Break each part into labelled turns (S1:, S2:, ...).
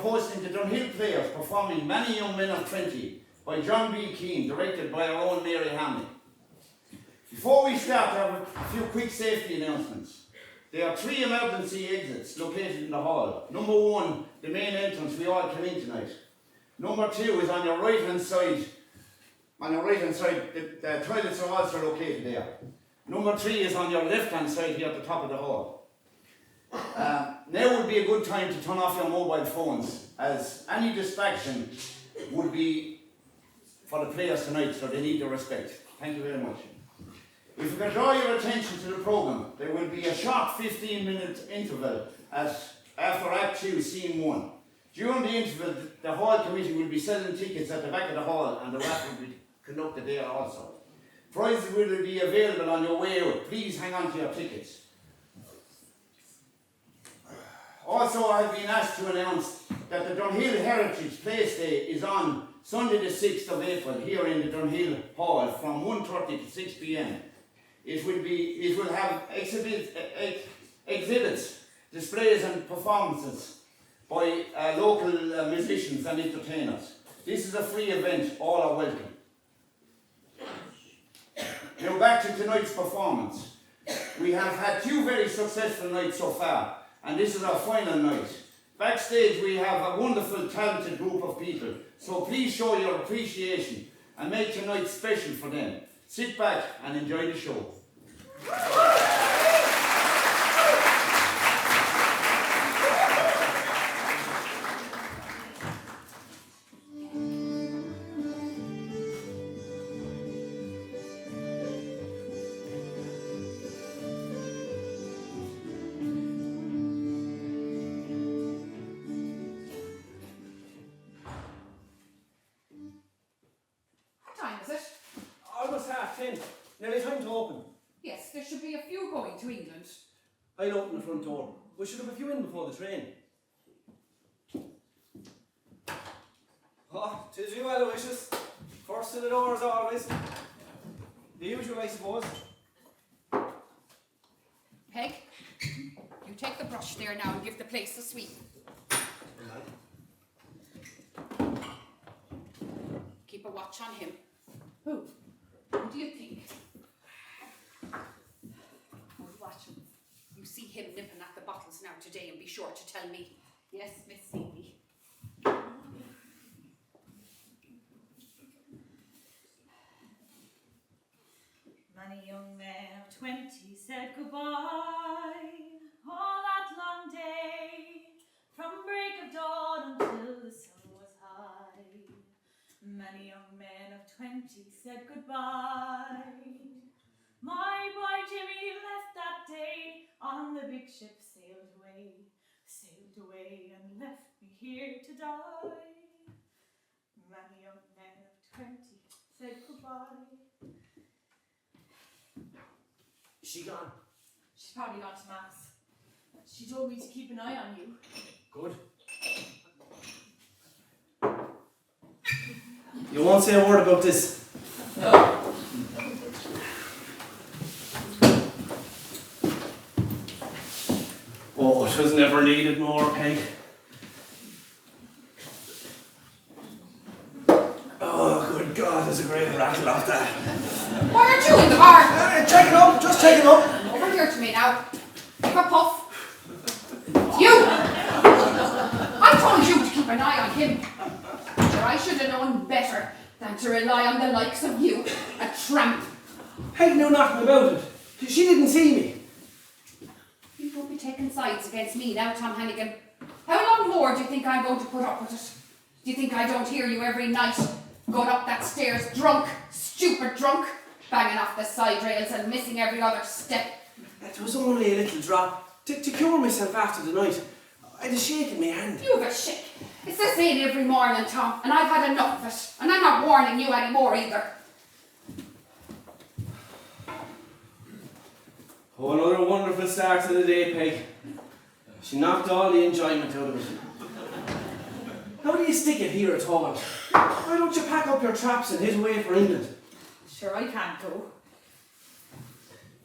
S1: hosting the Dunhill Players performing Many Young Men of 20 by John B. Keane, directed by our own Mary Hamley. Before we start, I have a few quick safety announcements. There are 3 emergency exits located in the hall. Number 1, the main entrance we all come in tonight. Number 2 is on your right hand side. On your right hand side, the toilets are also located there. Number 3 is on your left hand side here at the top of the hall. Now would be a good time to turn off your mobile phones, as any distraction would be for the players tonight, so they need your respect. Thank you very much. If we can draw your attention to the programme, there will be a short 15-minute interval after Act 2, Scene 1. During the interval, the hall committee will be selling tickets at the back of the hall, and the raffle will be conducted there also. Prizes will be available on your way out. Please hang on to your tickets. Also, I have been asked to announce that the Dunhill Heritage Place Day is on Sunday the 6th of April here in the Dunhill Hall from 1:30 to 6 p.m. It will have exhibits, displays and performances by local musicians and entertainers. This is a free event, all are welcome. Now back to tonight's performance. We have had 2 very successful nights so far, and this is our final night. Backstage we have a wonderful, talented group of people, so please show your appreciation and make tonight special for them. Sit back and enjoy the show.
S2: Almost 10:30. Nearly time to open.
S3: Yes, there should be a few going to England.
S2: I'll open the front door. We should have a few in before the train. Oh, 'tis you well wishes. First to the door as always. The usual, I suppose.
S3: Peg, you take the brush there now and give the place a sweep. Keep a watch on him. Who? Who do you think? Oh, watch him. You see him nipping at the bottles now today, and be sure to tell me. Yes, Miss Seeley.
S4: Many young men of 20 said goodbye all that long day, from break of dawn until the sun was high. Many young men of 20 said goodbye. My boy Jimmy left that day on the big ship, sailed away and left me here to die. Many young men of 20 said goodbye.
S2: Is she gone?
S4: She's probably gone to Mass. She told me to keep an eye on you.
S2: Good. You won't say a word about this.
S4: No.
S2: Oh, it was never needed more, Peg. Oh, good God, there's a great rattle off that.
S3: Why aren't you in the bar?
S2: Checking up, just checking up.
S3: Over here to me now. Give a puff. You! I told you to keep an eye on him. Sure, I should have known better than to rely on the likes of you, a tramp.
S2: Peg knew nothing about it. She didn't see me.
S3: You won't be taking sides against me now, Tom Hannigan. How long more do you think I'm going to put up with it? Do you think I don't hear you every night, going up that stairs drunk, stupid drunk, banging off the side rails and missing every other step?
S2: It was only a little drop. To cure myself after the night. I had a shake in my hand.
S3: You have a shake. It's the same every morning, Tom, and I've had enough of it. And I'm not warning you anymore either.
S2: Oh, another wonderful start to the day, Peg. She knocked all the enjoyment out of it. How do you stick it here at all? Why don't you pack up your traps and head away for England?
S4: Sure, I can't go.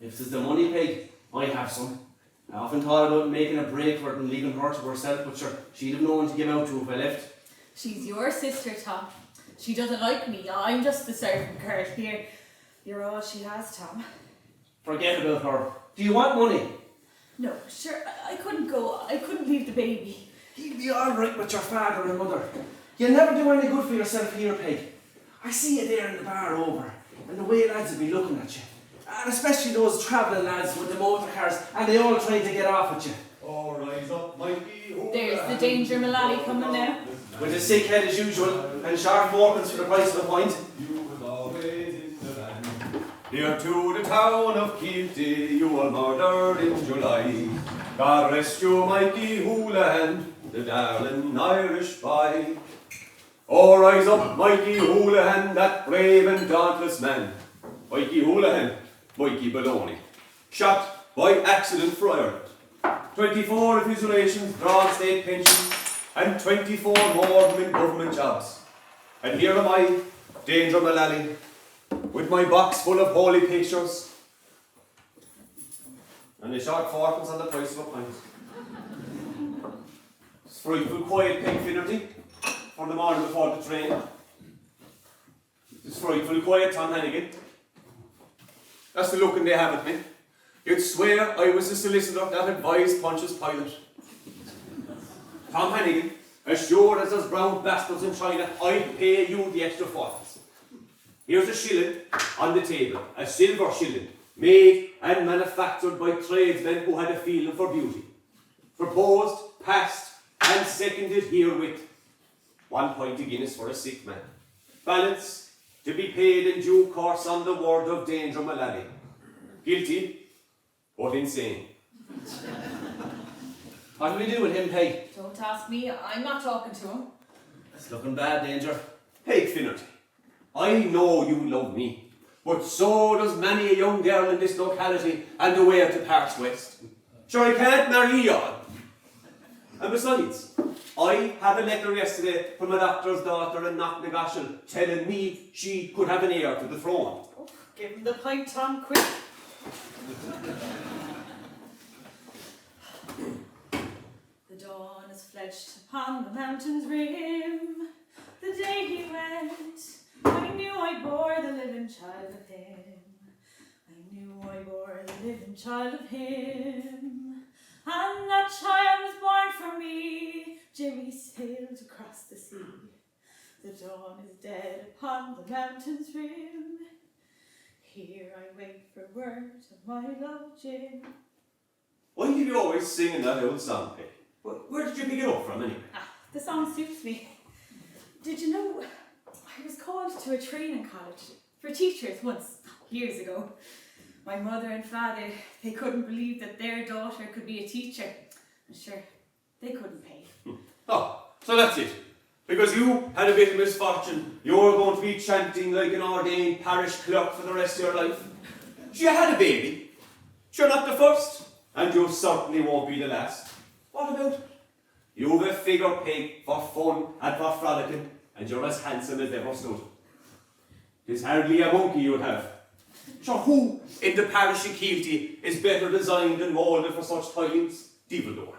S2: If there's the money, Peg, I have some. I often thought about making a break for it and leaving her to herself, but sure, she'd have no one to give out to if I left.
S4: She's your sister, Tom. She doesn't like me. I'm just the servant girl here. You're all she has, Tom.
S2: Forget about her. Do you want money?
S4: No, sure, I couldn't go. I couldn't leave the baby.
S2: You'll be alright with your father and mother. You'll never do any good for yourself here, Peg. I see you there in the bar over, and the way lads will be looking at you. And especially those travelling lads with the motor cars, and they all trying to get off at you.
S5: Oh, rise up, Mikey.
S4: There's the danger Mullally coming now.
S2: With a sick head as usual, and sharp forkins for the price of a pint.
S5: You was always in the land. Near to the town of Kilty, you were murdered in July. God rest you, Mikey Houlihan, the darling Irish boy. Oh, rise up, Mikey Houlihan, that brave and dauntless man. Mikey Houlihan, Mikey Baloney. Shot by accident for Ireland. 24 of his relations drawn state pensions, and 24 more of them in government jobs. And here am I, Danger Mullally, with my box full of holy pictures, and a short fortunes on the price of a pint. It's frightful quiet, Peg Finnerty, for the morning before the train. It's frightful quiet, Tom Hannigan. That's the looking they have at me. You'd swear I was the solicitor that advised Pontius Pilate. Tom Hannigan, as sure as there's brown bastards in China, I'd pay you the extra fortunes. Here's a shilling on the table, a silver shilling, made and manufactured by tradesmen who had a feeling for beauty. Proposed, passed, and seconded herewith. 1 point a Guinness for a sick man. Balance to be paid in due course on the word of Danger Mullally. Guilty, but insane.
S2: What do we do with him, Peg?
S4: Don't ask me. I'm not talking to him.
S2: It's looking bad, Danger.
S5: Peg Finnerty, I know you love me, but so does many a young girl in this locality and the way out to Parks West. Sure, I can't marry you all. And besides, I had a letter yesterday from a doctor's daughter in Knocknagoshel telling me she could have an heir to the throne.
S4: Oh, give him the pint, Tom, quick. The dawn is fledged upon the mountain's rim. The day he went, I knew I bore the living child of him. I knew I bore the living child of him. And that child was born for me. Jimmy sailed across the sea. The dawn is dead upon the mountain's rim. Here I wait for word of my love, Jim.
S5: Why do you always singing that old song, Peg? Where did you pick it up from, anyway?
S4: The song suits me. Did you know I was called to a training college for teachers once, years ago. My mother and father, they couldn't believe that their daughter could be a teacher. And sure, they couldn't pay.
S5: Oh, so that's it. Because you had a bit of misfortune, you're going to be chanting like an ordained parish clerk for the rest of your life. You had a baby. You're not the first, and you certainly won't be the last. What about it? You've a figure, Peg, for fun and for frolicking, and you're as handsome as ever stood. There's hardly a monkey you'd have. Sure, who in the parish of Kilty is better designed and moulded for such times? Divildour.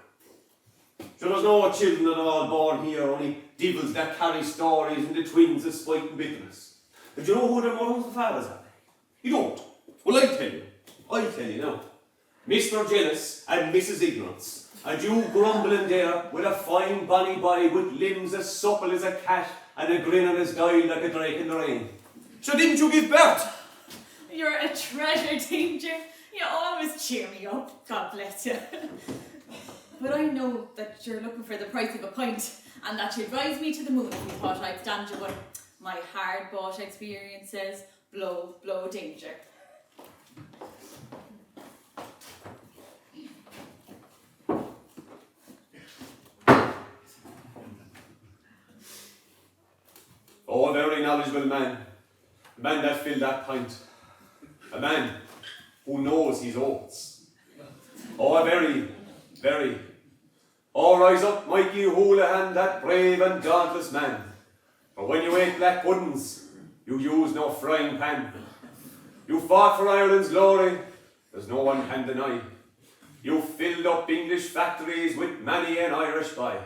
S5: Sure, there's no children at all born here, only devils that carry stories and the twins of spite and bitterness. But you know who their mothers and fathers are? You don't? Well, I'll tell you now. Mr. Jealous and Mrs. Ignorance. And you grumbling there with a fine bonny boy with limbs as supple as a cat and a grin on his dial like a drake in the rain. So didn't you give birth?
S4: You're a treasure, Danger. You always cheer me up. God bless you. But I know that you're looking for the price of a pint, and that you'd rise me to the moon if you thought I'd stand you, but my hard-bought experience says, blow, blow, Danger.
S5: Oh, a very knowledgeable man. A man that filled that pint. A man who knows his oaths. Oh, a very. Oh, rise up, Mikey Houlihan, that brave and dauntless man. For when you ate black puddings, you used no frying pan. You fought for Ireland's glory, as no one can deny. You filled up English factories with many an Irish boy.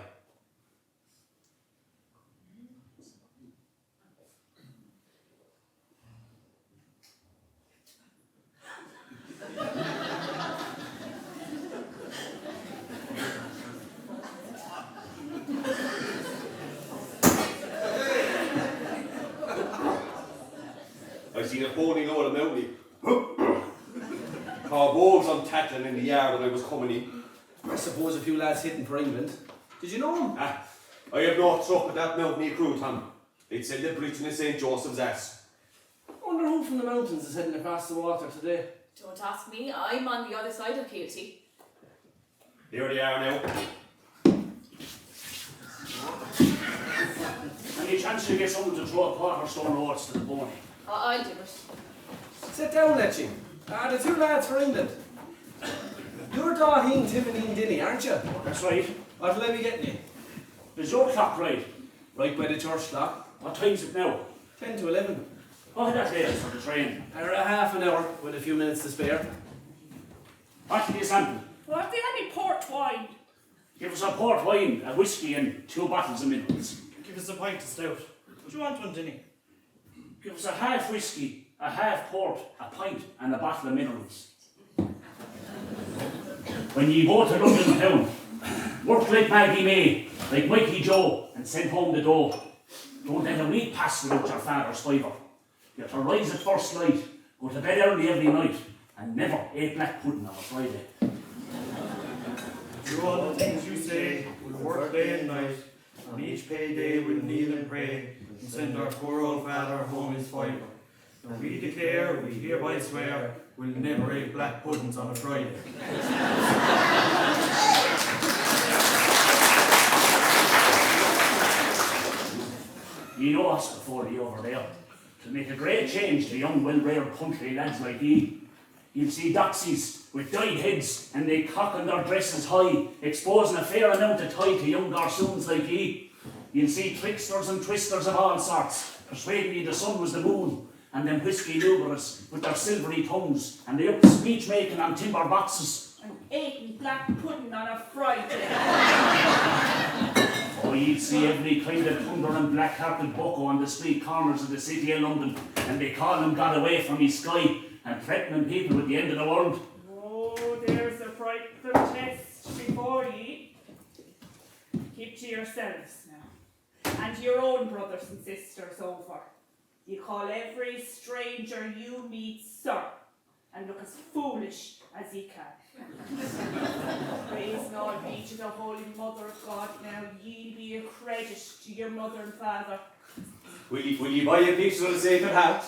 S5: I seen a pony load of mountain. Caught wolves on tackling in the yard when I was coming in.
S2: I suppose a few lads hitting for England. Did you know him?
S5: I have no truck with that mountain crew, Tom. They'd send the bridge in St. Joseph's ass.
S2: I wonder who from the mountains is heading across the water today.
S4: Don't ask me, I'm on the other side of Kilty.
S5: Here they are now.
S6: Any chance you get someone to throw a quarter stone oats to the pony?
S4: I'll do it.
S2: Sit down, Letching. The two lads for England. You're Dunhill, Tim and Ian Dinny, aren't you?
S6: That's right.
S2: What'll I be getting you?
S6: Is your clock right?
S2: Right by the church clock.
S6: What time's it now?
S2: 10 to 11.
S6: Oh, that's late for the train.
S2: Or a half an hour with a few minutes to spare.
S6: What do you sample?
S7: Well, have they any port wine?
S6: Give us a port wine, a whiskey and 2 bottles of minerals.
S7: Give us a pint of stout. What do you want one, Dinny?
S6: Give us a half whiskey, a half port, a pint and a bottle of minerals. When ye go to London town, work like Maggie May, like Mikey Joe, and send home the dough. Don't let a week pass without your father's fiver. You're to rise at first light, go to bed early every night, and never eat black pudding on a Friday.
S8: Do all the things you say, we'll work day and night. On each payday we'll kneel and pray, and send our poor old father home his fiver. And we declare, we hereby swear, we'll never eat black puddings on a Friday.
S6: Ye know us before ye over there. To make a great change to young, well-reared country lads like ye. You'll see doxies with dyed heads and they cocking their dresses high, exposing a fair amount of tie to young garçons like ye. You'll see tricksters and twisters of all sorts, persuading ye the sun was the moon, and them whisky lubras with their silvery tongues, and they up to speech making on timber boxes.
S7: And eating black pudding on a Friday.
S6: Oh, you'd see every kind of thunder and black-hearted bucko on the street corners of the city of London, and they call him God away from his sky, and threatening people with the end of the world.
S7: Oh, there's a frightful test before ye. Keep to yourselves now, and your own brothers and sisters over. You call every stranger you meet sir, and look as foolish as ye can. Praise God be to the Holy Mother of God now, ye be a credit to your mother and father.
S5: Will you buy a picture of the Sacred Heart?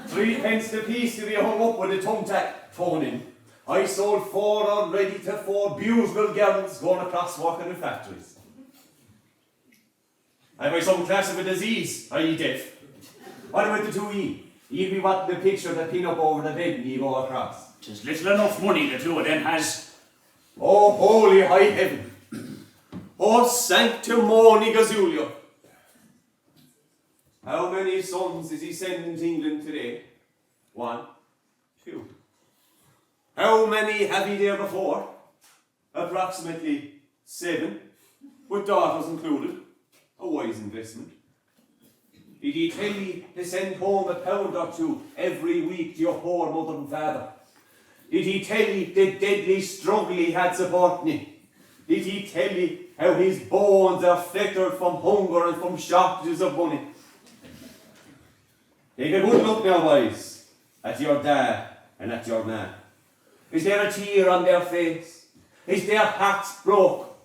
S5: 3 pence the piece to be hung up with a thumbtack thrown in. I sold 4 already to 4 beautiful gallons going across working in factories. Have I some class of a disease? Are ye deaf? What about the 2E? You'll be wanting the picture to pin up over the bed when you go across.
S6: 'Tis little enough money the 2 of them has.
S5: Oh, holy high heaven! Oh, sanctimony gazulio! How many sons is he sending to England today? 1, 2. How many have he there before? Approximately 7, with daughters included. A wise investment. Did he tell you to send home a pound or 2 every week to your poor mother and father? Did he tell you the deadly struggle he had supporting you? Did he tell you how his bones are fettered from hunger and from shortages of money? Take a good look now, boys, at your dad and at your man. Is there a tear on their face? Is their hearts broke?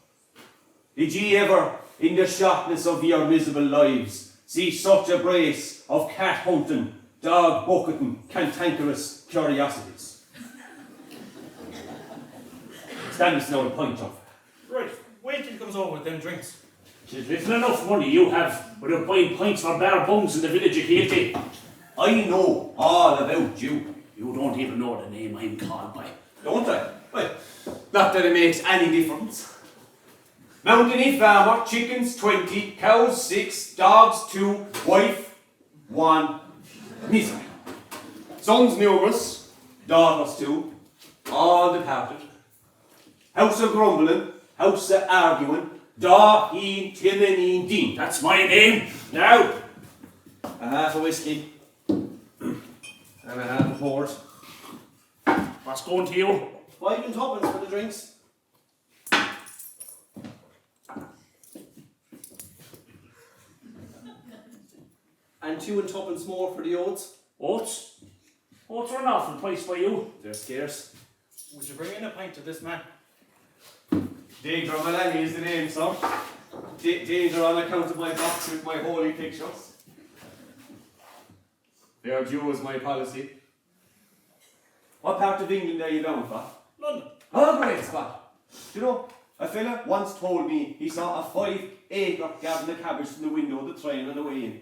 S5: Did ye ever, in the shortness of your miserable lives, see such a brace of cat hunting, dog bucketing, cantankerous curiosities? Stand us now and point off.
S8: Right, wait till he comes over with them drinks.
S6: 'Tis little enough money you have without buying pints for bare bums in the village of Kilty.
S5: I know all about you.
S6: You don't even know the name I'm called by.
S5: Don't I? Well, not that it makes any difference. Mountainy farmer, chickens 20, cows 6, dogs 2, wife 1. Misery. Sons numerous, daughters 2, all departed. House of grumbling, house of arguing, da, een, tin and een, din.
S6: That's my name.
S2: Now, a half a whiskey and a half a port.
S6: What's going to you?
S2: 5 and tuppence for the drinks. And 2 and tuppence more for the oats.
S6: Oats? Oats are an awful price for you.
S2: They're scarce.
S8: Would you bring in a pint to this man?
S5: Danger Malani is the name, sir. Danger on account of my box with my holy pictures. Fair due is my policy. What part of England are you bound for?
S8: London.
S5: Oh, great spot. You know, a fella once told me he saw a 5-acre garden of cabbage from the window of the train on the way in.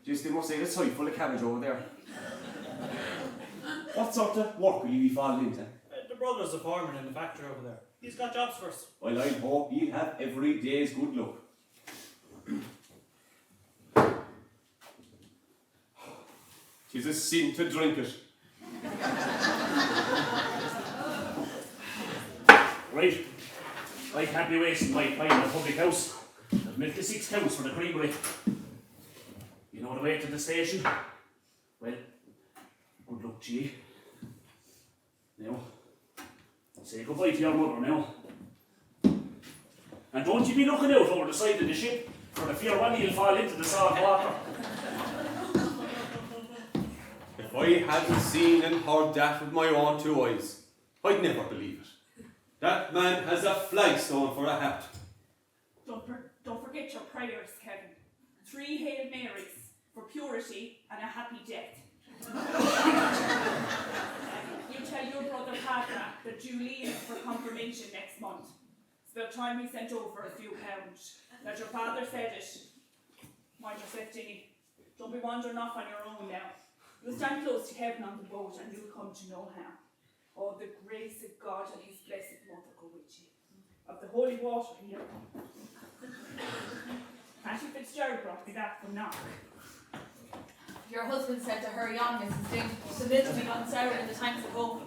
S5: Just they must say the site full of cabbage over there. What sort of work will you be falling into?
S8: The brother's a foreman in the factory over there. He's got jobs first.
S5: Well, I hope you have every day's good luck. Tis a sin to drink it.
S6: Right. I can't be wasting my time in a public house. There's milk to 6 cows for the creamery. You know the way to the station? Well, good luck to you. Now, say goodbye to your mother now. And don't you be looking out over the side of the ship, for the fear one you'll fall into the salt water.
S5: If I hadn't seen and heard that with my own 2 eyes, I'd never believe it. That man has a flagstone for a hat.
S7: Don't forget your prayers, Kevin. 3 Hail Marys for purity and a happy death. You tell your brother Padma that Julie is for confirmation next month. It's about time he sent over a few pounds. That your father said it. Mind yourself, Ginny. Don't be wandering off on your own now. You'll stand close to Kevin on the boat and you'll come to no harm. Oh, the grace of God and his blessed mother go with you. Of the holy water here. Auntie Fitzgerald brought me that from Knock.
S4: Your husband said to hurry on, Mrs. Ding. The milk's been gone sour in the tanks of home.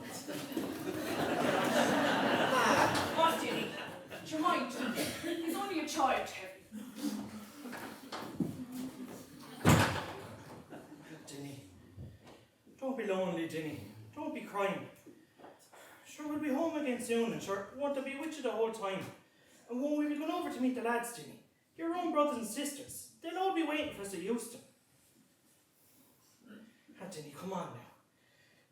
S7: What, Ginny? It's your mind. He's only a child, Kevin.
S8: Dinny. Don't be lonely, Dinny. Don't be crying. Sure, we'll be home again soon, and sure, we want to be with you the whole time. And when we'll be going over to meet the lads, Dinny, your own brothers and sisters, they'll all be waiting for us at Euston. Dinny, come on now.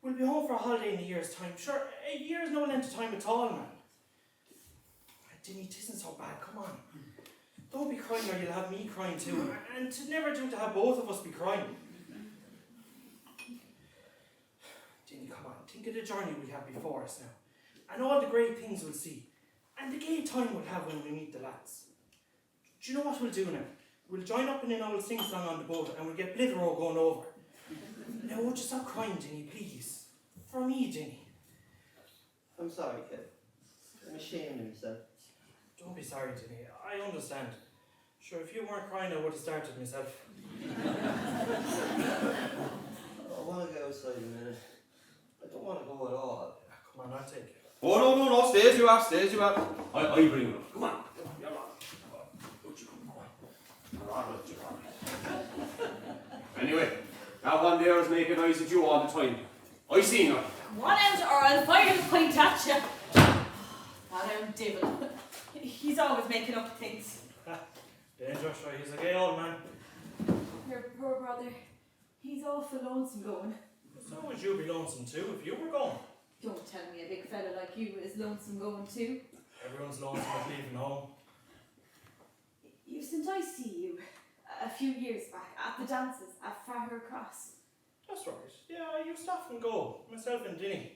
S8: We'll be home for a holiday in a year's time. Sure, a year is no length of time at all, man. Dinny, it isn't so bad, come on. Don't be crying or you'll have me crying too. And to never do to have both of us be crying. Dinny, come on, think of the journey we have before us now. And all the great things we'll see. And the gay time we'll have when we meet the lads. Do you know what we'll do now? We'll join up in an old sing-song on the boat and we'll get Blitherrow going over. Now, won't you stop crying, Dinny, please? For me, Dinny.
S9: I'm sorry, kid. I'm ashamed of myself.
S8: Don't be sorry, Dinny. I understand. Sure, if you weren't crying, I would have started myself.
S9: I want to go outside a minute. I don't want to go at all.
S8: Come on, I'll take you.
S5: Oh, no, stay as you are, stay as you are. I bring you. Come on.
S6: You're on. Don't you come on. You're on with you.
S5: Anyway, that one there is making eyes at you all the time. I seen her.
S4: One out or I'll fire the point at you. That old devil. He's always making up things.
S8: Dangerous, right? He's a gay old man.
S4: Your poor brother. He's awful lonesome going.
S8: So would you be lonesome too if you were going?
S4: Don't tell me a big fella like you is lonesome going too.
S8: Everyone's lonesome with leaving home.
S4: Since I see you a few years back at the dances at Farrer Cross.
S8: That's right. Yeah, I used to often go, myself and Dinny.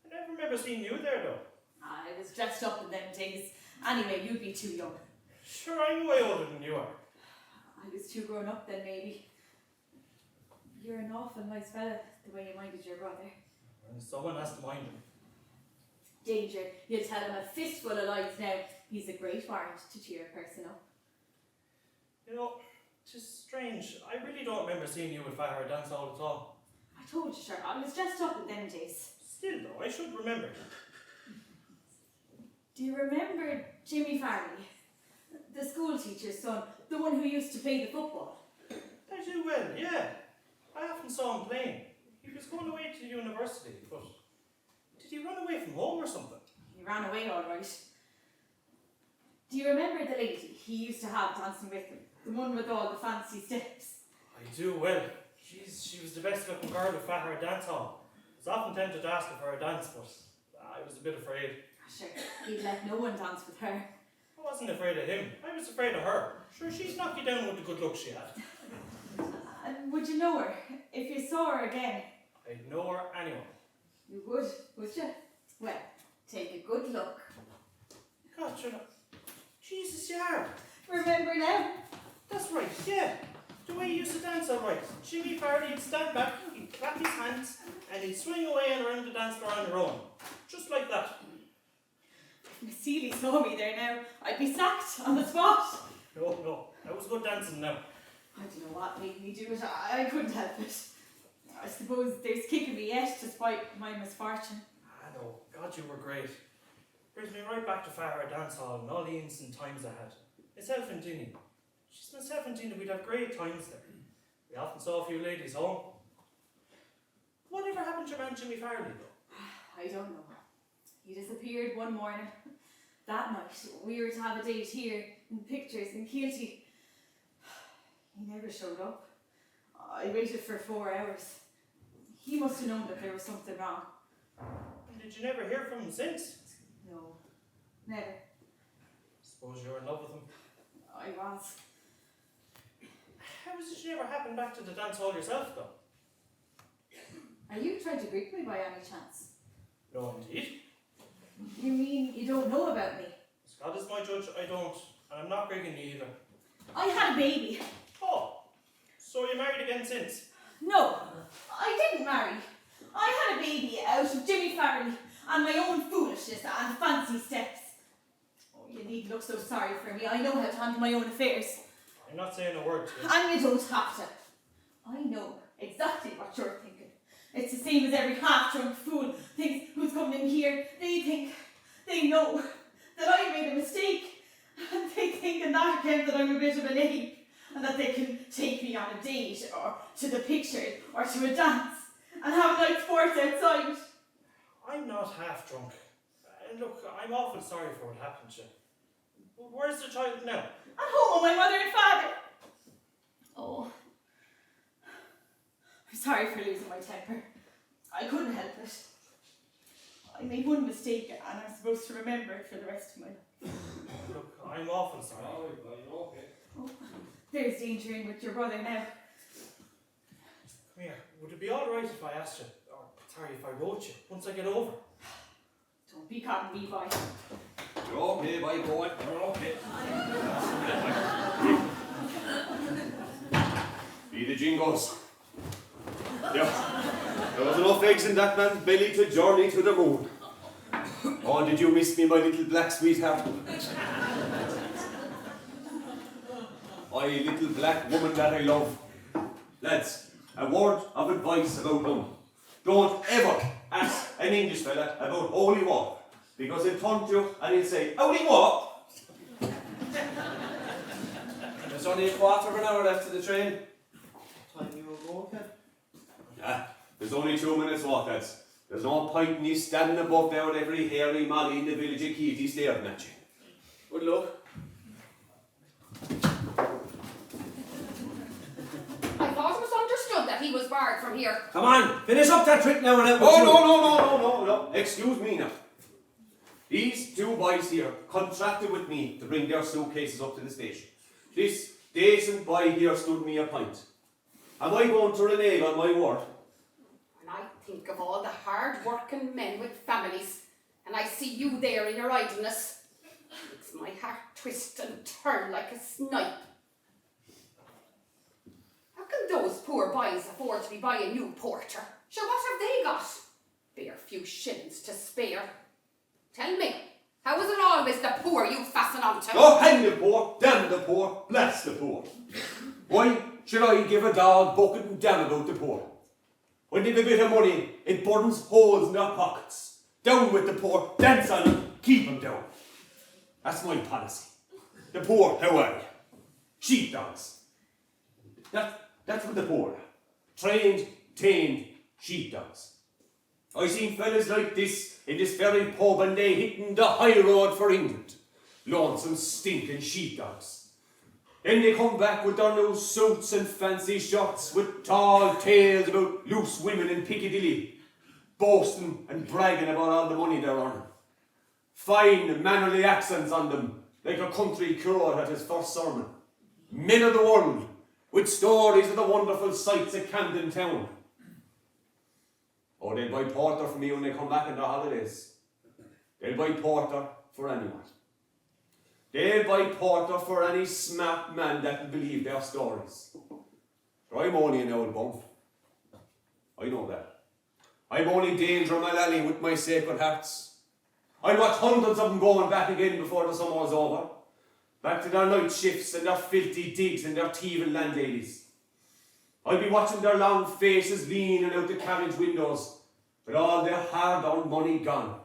S8: I never remember seeing you there though.
S4: I was dressed up in them days. Anyway, you'd be too young.
S8: Sure, I'm way older than you are.
S4: I was too grown up then, maybe. You're an awful nice fella, the way you minded your brother.
S8: And someone has to mind him.
S4: Danger, you'll tell him a fistful of lies now. He's a great warrant to cheer a person up.
S8: You know, it's strange. I really don't remember seeing you at Farrer dance all at all.
S4: I told you, sure, I was dressed up in them days.
S8: Still though, I should remember.
S4: Do you remember Jimmy Farley? The school teacher's son, the one who used to play the football.
S8: I do well, yeah. I often saw him playing. He was going away to university, but did he run away from home or something?
S4: He ran away all right. Do you remember the lady he used to have dancing with him? The one with all the fancy steps?
S8: I do well. She was the best looking girl who at her dance hall. I was often tempted to ask her for a dance, but I was a bit afraid.
S4: Sure, he'd let no one dance with her.
S8: I wasn't afraid of him. I was afraid of her. Sure, she's knocked you down with the good looks she had.
S4: And would you know her if you saw her again?
S8: I'd know her anyway.
S4: You would you? Well, take a good look.
S8: God, sure. Jesus, you are.
S4: Remember now?
S8: That's right, yeah. The way he used to dance all right. Jimmy Farley would stand back, he'd clap his hands, and he'd swing away and around the dance floor on their own. Just like that.
S4: If Miss Seeley saw me there now, I'd be sacked on the spot.
S8: No, that was good dancing now.
S4: I don't know what made me do it. I couldn't help it. I suppose there's kicking me yet, despite my misfortune.
S8: No, God, you were great. Brings me right back to Farrar Dance Hall and all the innocent times I had. Myself and Dinny. She's myself and Dinny, we'd have great times there. We often saw a few ladies home. Whatever happened to your man Jimmy Farley, though?
S4: I don't know. He disappeared one morning. That night, we were to have a date here, in pictures, in Keelty. He never showed up. I waited for 4 hours. He must have known that there was something wrong.
S8: And did you never hear from him since?
S4: No, never.
S8: Suppose you were in love with him.
S4: I was.
S8: How was it you never happened back to the dance hall yourself, though?
S4: Are you trying to break me by any chance?
S8: No, indeed.
S4: You mean you don't know about me?
S8: As God is my judge, I don't. And I'm not breaking you either.
S4: I had a baby.
S8: Oh, so you married again since?
S4: No, I didn't marry. I had a baby out of Jimmy Farley and my own foolishness and fancy steps. Oh, you needn't look so sorry for me. I know how to handle my own affairs.
S8: I'm not saying a word to you.
S4: And you don't have to. I know exactly what you're thinking. It's the same as every half-drunk fool thinks who's coming in here. They think, they know that I made a mistake. And they think in that account that I'm a bit of an ape. And that they can take me on a date or to the pictures or to a dance and have night sports outside.
S8: I'm not half drunk. And look, I'm awful sorry for what happened to you. Where's the child now?
S4: At home with my mother and father. Oh. I'm sorry for losing my temper. I couldn't help it. I made one mistake and I'm supposed to remember it for the rest of my life.
S8: Look, I'm awful sorry.
S4: Oh, there's danger in with your brother now.
S8: Come here, would it be alright if I asked you, or sorry, if I wrote you, once I get over?
S4: Don't be cotton me, boy.
S5: You're okay, boy, boy. You're okay. Be the jingles. Yeah. There was enough eggs in that man's belly to journey to the moon. Oh, did you miss me, my little black sweetheart? My little black woman that I love. Lads, a word of advice about them. Don't ever ask an English fella about holy water, because he'll turn to you and he'll say, holy water?
S2: There's only a quarter of an hour left to the train.
S9: Time you were walking?
S5: Yeah, there's only 2 minutes walk, lads. There's no point in you standing above there with every hairy molly in the village of Keelty staring at you.
S2: Good luck.
S3: I thought it was understood that he was barred from here.
S2: Come on, finish up that trick now and out with
S5: Oh,
S2: you.
S5: no. Excuse me now. These two boys here contracted with me to bring their suitcases up to the station. This decent boy here stood me a pint. Am I going to renege on my word?
S3: When I think of all the hard-working men with families, and I see you there in your idleness, it makes my heart twist and turn like a snipe. How can those poor boys afford to be buying new porter? Sure, what have they got? Bare few shillings to spare. Tell me, how is it always the poor you fasten on to?
S5: Oh, hang the poor, damn the poor, bless the poor. Why should I give a dog bucket and damn about the poor? When they've a bit of money, it burns holes in their pockets. Down with the poor, dance on them, keep them down. That's my policy. The poor, how are you? Sheepdogs. That's what the poor are. Trained, tamed sheepdogs. I seen fellas like this in this very pub and they hitting the high road for England. Lonesome, stinking sheepdogs. Then they come back with their new suits and fancy shots with tall tales about loose women in Piccadilly, boasting and bragging about all the money they're earning. Fine, mannerly accents on them, like a country curate at his first sermon. Men of the world, with stories of the wonderful sights of Camden Town. Oh, they'll buy porter for me when they come back on their holidays. They'll buy porter for anyone. They'll buy porter for any smart man that will believe their stories. But I'm only an old bump. I know that. I'm only Danger Mullally with my Sacred Hearts. I'll watch hundreds of them going back again before the summer's over. Back to their night shifts and their filthy digs and their thieving landladies. I'll be watching their long faces leaning out the carriage windows with all their hard-earned money gone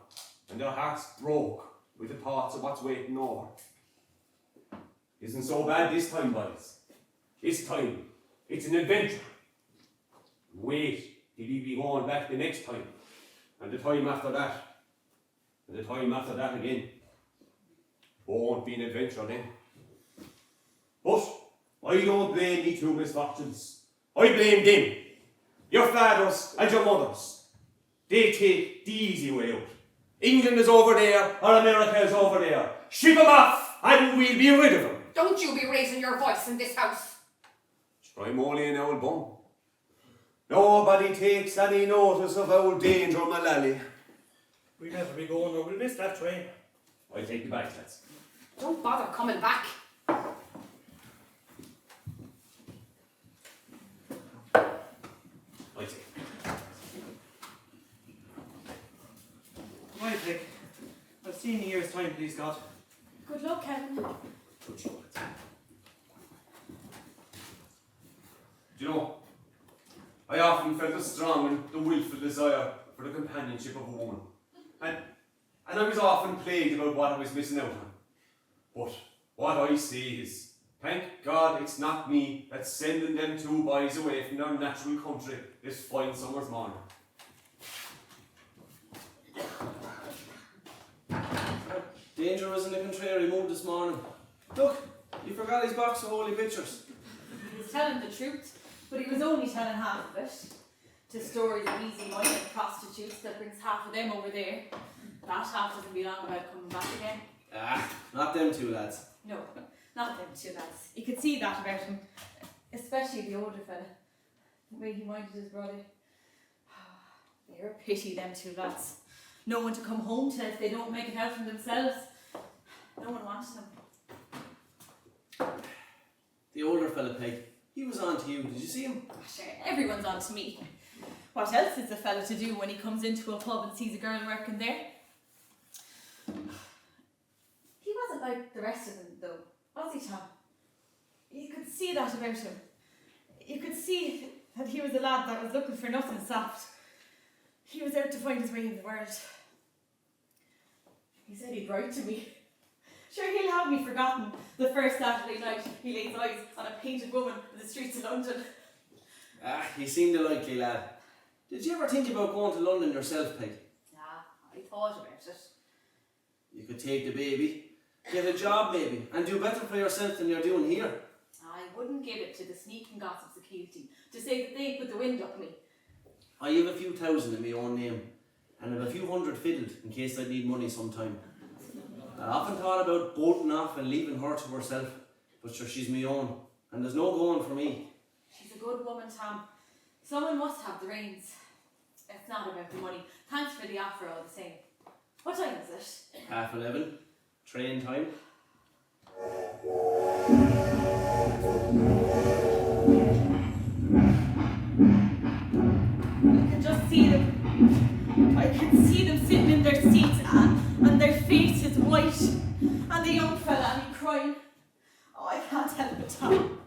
S5: and their hearts broke with the thoughts of what's waiting over. Isn't so bad this time, boys. This time, it's an adventure. Wait till you be going back the next time, and the time after that, and the time after that again. Won't be an adventure then. But I don't blame me two misfortunes. I blame them. Your fathers and your mothers. They take the easy way out. England is over there, or America is over there. Ship them off, and we'll be rid of them.
S3: Don't you be raising your voice in this house.
S5: I'm only an old bum. Nobody takes any notice of old Danger Mullally.
S8: We'll never be going, or we'll miss that train.
S5: I'll take the bags, lads.
S3: Don't bother coming back.
S5: I take.
S8: Right, Vic. I'll see you in a year's time, please, God.
S4: Good luck, Kevin.
S5: Good show, lads. Do you know, I often felt a strong and the willful desire for the companionship of a woman. And I was often plagued about what I was missing out on. But what I see is, thank God it's not me that's sending them two boys away from their natural country this fine summer's morning.
S2: Danger was in the contrary mood this morning. Look, he forgot his box of holy pictures.
S4: He was telling the truth, but he was only telling half of it. To stories of easy-minded prostitutes that brings half of them over there. That half doesn't be long about coming back again.
S2: Ah, not them two lads.
S4: No, not them two lads. You could see that about him, especially the older fella. The way he minded his brother. They're a pity, them two lads. No one to come home to if they don't make it out from themselves. No one wants them.
S2: The older fella, Peg, he was on to you. Did you see him?
S4: Sure, everyone's on to me. What else is the fella to do when he comes into a pub and sees a girl working there? He wasn't like the rest of them, though, was he, Tom? You could see that about him. You could see that he was a lad that was looking for nothing soft. He was out to find his way in the world. He said he'd write to me. Sure, he'll have me forgotten the first Saturday night he lays eyes on a painted woman in the streets of London.
S2: Ah, he seemed a likely lad. Did you ever think about going to London yourself, Peg?
S4: Nah, I thought about it.
S2: You could take the baby, get a job maybe, and do better for yourself than you're doing here.
S4: I wouldn't give it to the sneaking gossips of Keelty to say that they put the wind up me.
S2: I have a few thousand in my own name, and I've a few hundred fiddled in case I need money sometime. I often thought about bolting off and leaving her to herself, but sure, she's my own, and there's no going for me.
S4: She's a good woman, Tom. Someone must have the reins. It's not about the money. Thanks for the offer all the same. What time is it?
S2: 11:30, train time.
S4: I can just see them. I can see them sitting in their seats and their faces white. And the young fella and he crying. Oh, I can't help it, Tom.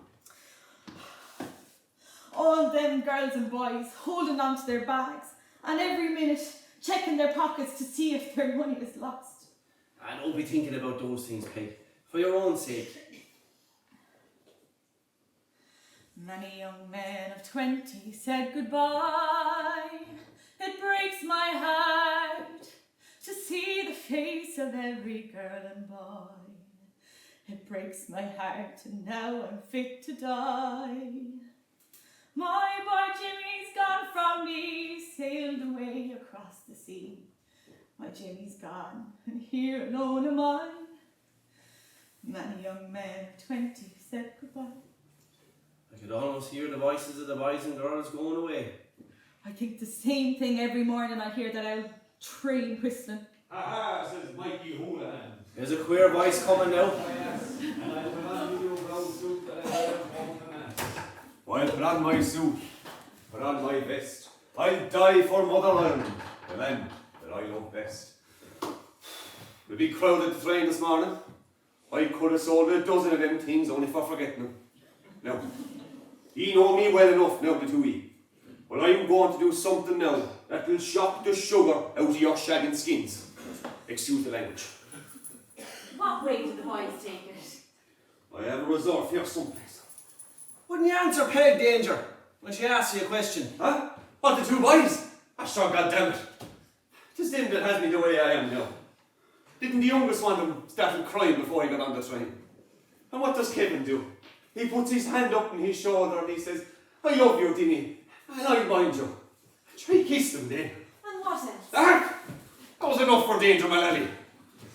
S4: All them girls and boys holding on to their bags and every minute checking their pockets to see if their money is lost.
S2: Don't be thinking about those things, Peg. For your own sake.
S4: Many young men of 20 said goodbye. It breaks my heart to see the face of every girl and boy. It breaks my heart, and now I'm fit to die. My boy Jimmy's gone from me, sailed away across the sea. My Jimmy's gone, and here alone am I. Many young men of 20 said goodbye.
S2: I could almost hear the voices of the boys and girls going away.
S4: I think the same thing every morning. I hear that old train whistling.
S5: Ha says Mikey Houlihan.
S2: There's a queer voice coming now.
S5: And I'll put on the new brown suit that I wear home the man. I'll put on my suit, put on my vest. I'll die for Mother Ireland, the land that I love best. The big crowd at the train this morning, I could have sold a dozen of them things only for forgetting them. Now, he know me well enough now, the two of you. But I'm going to do something now that will shock the sugar out of your shagging skins. Excuse the language.
S3: What way did the boys take it?
S5: I have a reserve here someplace.
S2: Wouldn't you answer Peg Danger when she asks you a question?
S5: Huh? What, the two boys? Ah, sure, goddammit. Tis them that has me the way I am now. Didn't the youngest one of them started crying before he got on the train? And what does Kevin do? He puts his hand up on his shoulder and he says, I love you, Dinny, and I mind you. He kissed him then.
S4: And what else?
S5: That was enough for Danger Mullally.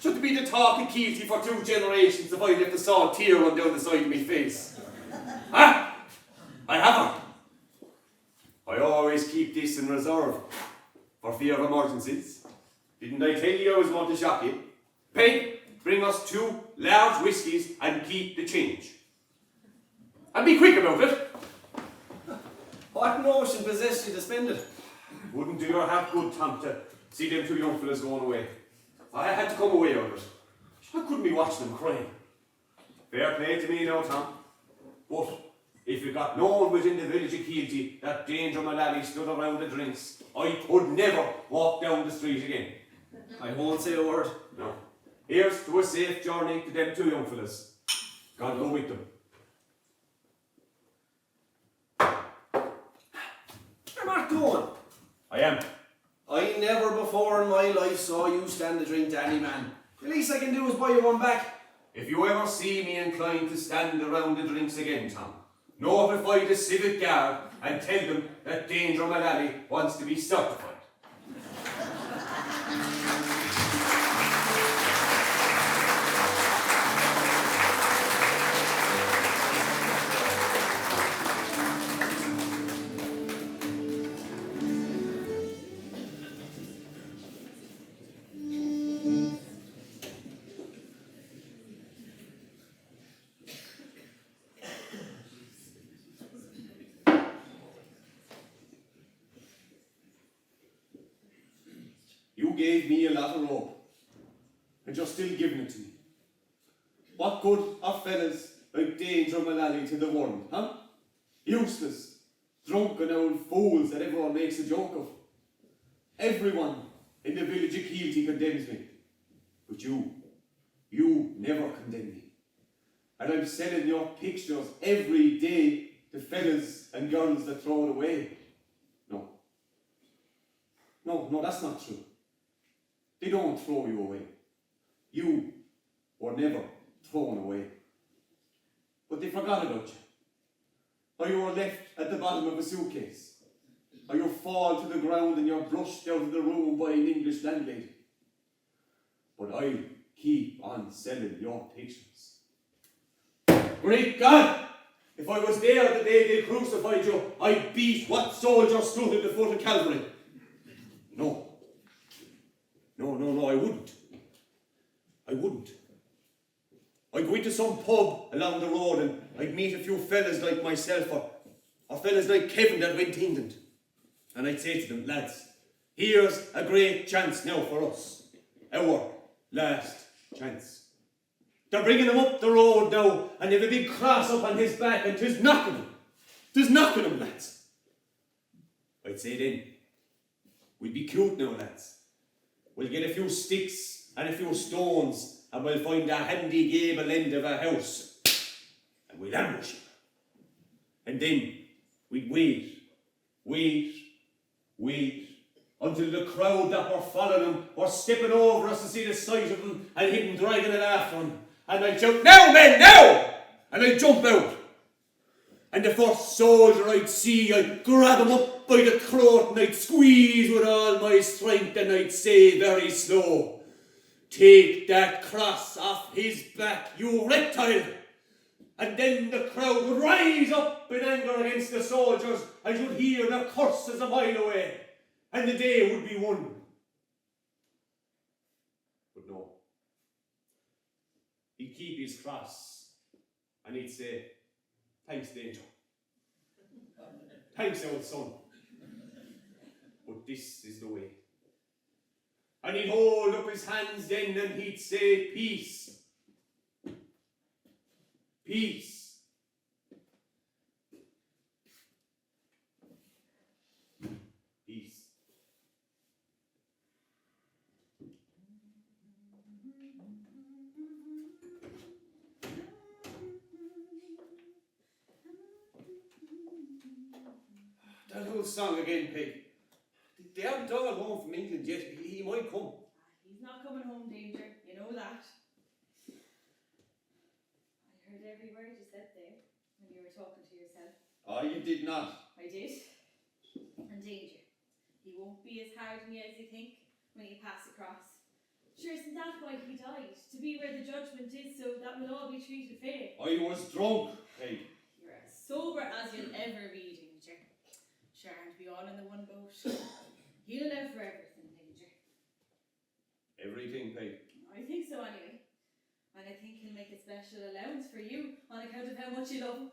S5: Should be the talk of Keelty for 2 generations if I let the salt tear run down the side of my face. Ah! I have her. I always keep this in reserve for fear of emergencies. Didn't I tell you I was going to shock you? Peg, bring us 2 large whiskies and keep the change. And be quick about it.
S2: What notion possessed you to spend it?
S5: Wouldn't do your half good, Tom, to see them 2 young fellas going away. I had to come away out of it. I couldn't be watching them crying. Fair play to me now, Tom. But if you got known within the village of Keelty that Danger Mullally stood around the drinks, I could never walk down the street again.
S2: I won't say a word.
S5: No. Here's to a safe journey to them 2 young fellas. God go with them.
S2: You're not going.
S5: I am.
S2: I never before in my life saw you stand a drink to any man. The least I can do is buy you one back.
S5: If you ever see me inclined to stand around the drinks again, Tom, notify the civic guard and tell them that Danger Mullally wants to be certified. You gave me a lot of rope, and you're still giving it to me. What good are fellas like Danger Mullally to the world, huh? Useless, drunken old fools that everyone makes a joke of. Everyone in the village of Keelty condemns me, but you never condemn me. And I'm selling your pictures every day to fellas and girls that throw it away. No, that's not true. They don't throw you away. You were never thrown away. But they forgot about you. Or you were left at the bottom of a suitcase. Or you fall to the ground and you're brushed out of the room by an English landlady. But I'll keep on selling your pictures. Great God! If I was there the day they crucified you, I'd beat what soldier stood at the foot of Calvary. No, I wouldn't. I'd go into some pub along the road and I'd meet a few fellas like myself or fellas like Kevin that went to England. And I'd say to them, lads, here's a great chance now for us. Our last chance. They're bringing him up the road now and they've a big cross up on his back and 'tis knocking him. 'Tis knocking him, lads. I'd say then, we'll be cute now, lads. We'll get a few sticks and a few stones, and we'll find a handy gable end of a house, and we'll ambush him. And then we'd wait, until the crowd that were following him were stepping over us to see the sight of him, and him dragging it after him. And I'd shout, "Now, men, now!" And I'd jump out. And the first soldier I'd see, I'd grab him up by the throat and I'd squeeze with all my strength, and I'd say very slow, "Take that cross off his back, you reptile!" And then the crowd would rise up in anger against the soldiers, and you'd hear their curses a mile away, and the day would be won. But no. He'd keep his cross, and he'd say, "Thanks, Danger. Thanks, old son. But this is the way." And he'd hold up his hands then, and he'd say, "Peace. Peace." Peace. That old song again, Peg. They haven't all home from England yet. He might come.
S4: He's not coming home, Danger. You know that. I heard every word you said there when you were talking to yourself.
S1: Oh, you did not.
S4: I did. And Danger, he won't be as hard on you as you think when you pass across. Sure, isn't that why he died? To be where the judgment is, so that we'll all be treated fair.
S1: I was drunk, Peg.
S4: You're as sober as you'll ever be, Danger. Sure, aren't we all in the one boat? He'll live for everything, Danger.
S5: Everything, Peg.
S4: I think so anyway. And I think he'll make a special allowance for you on account of how much you love him.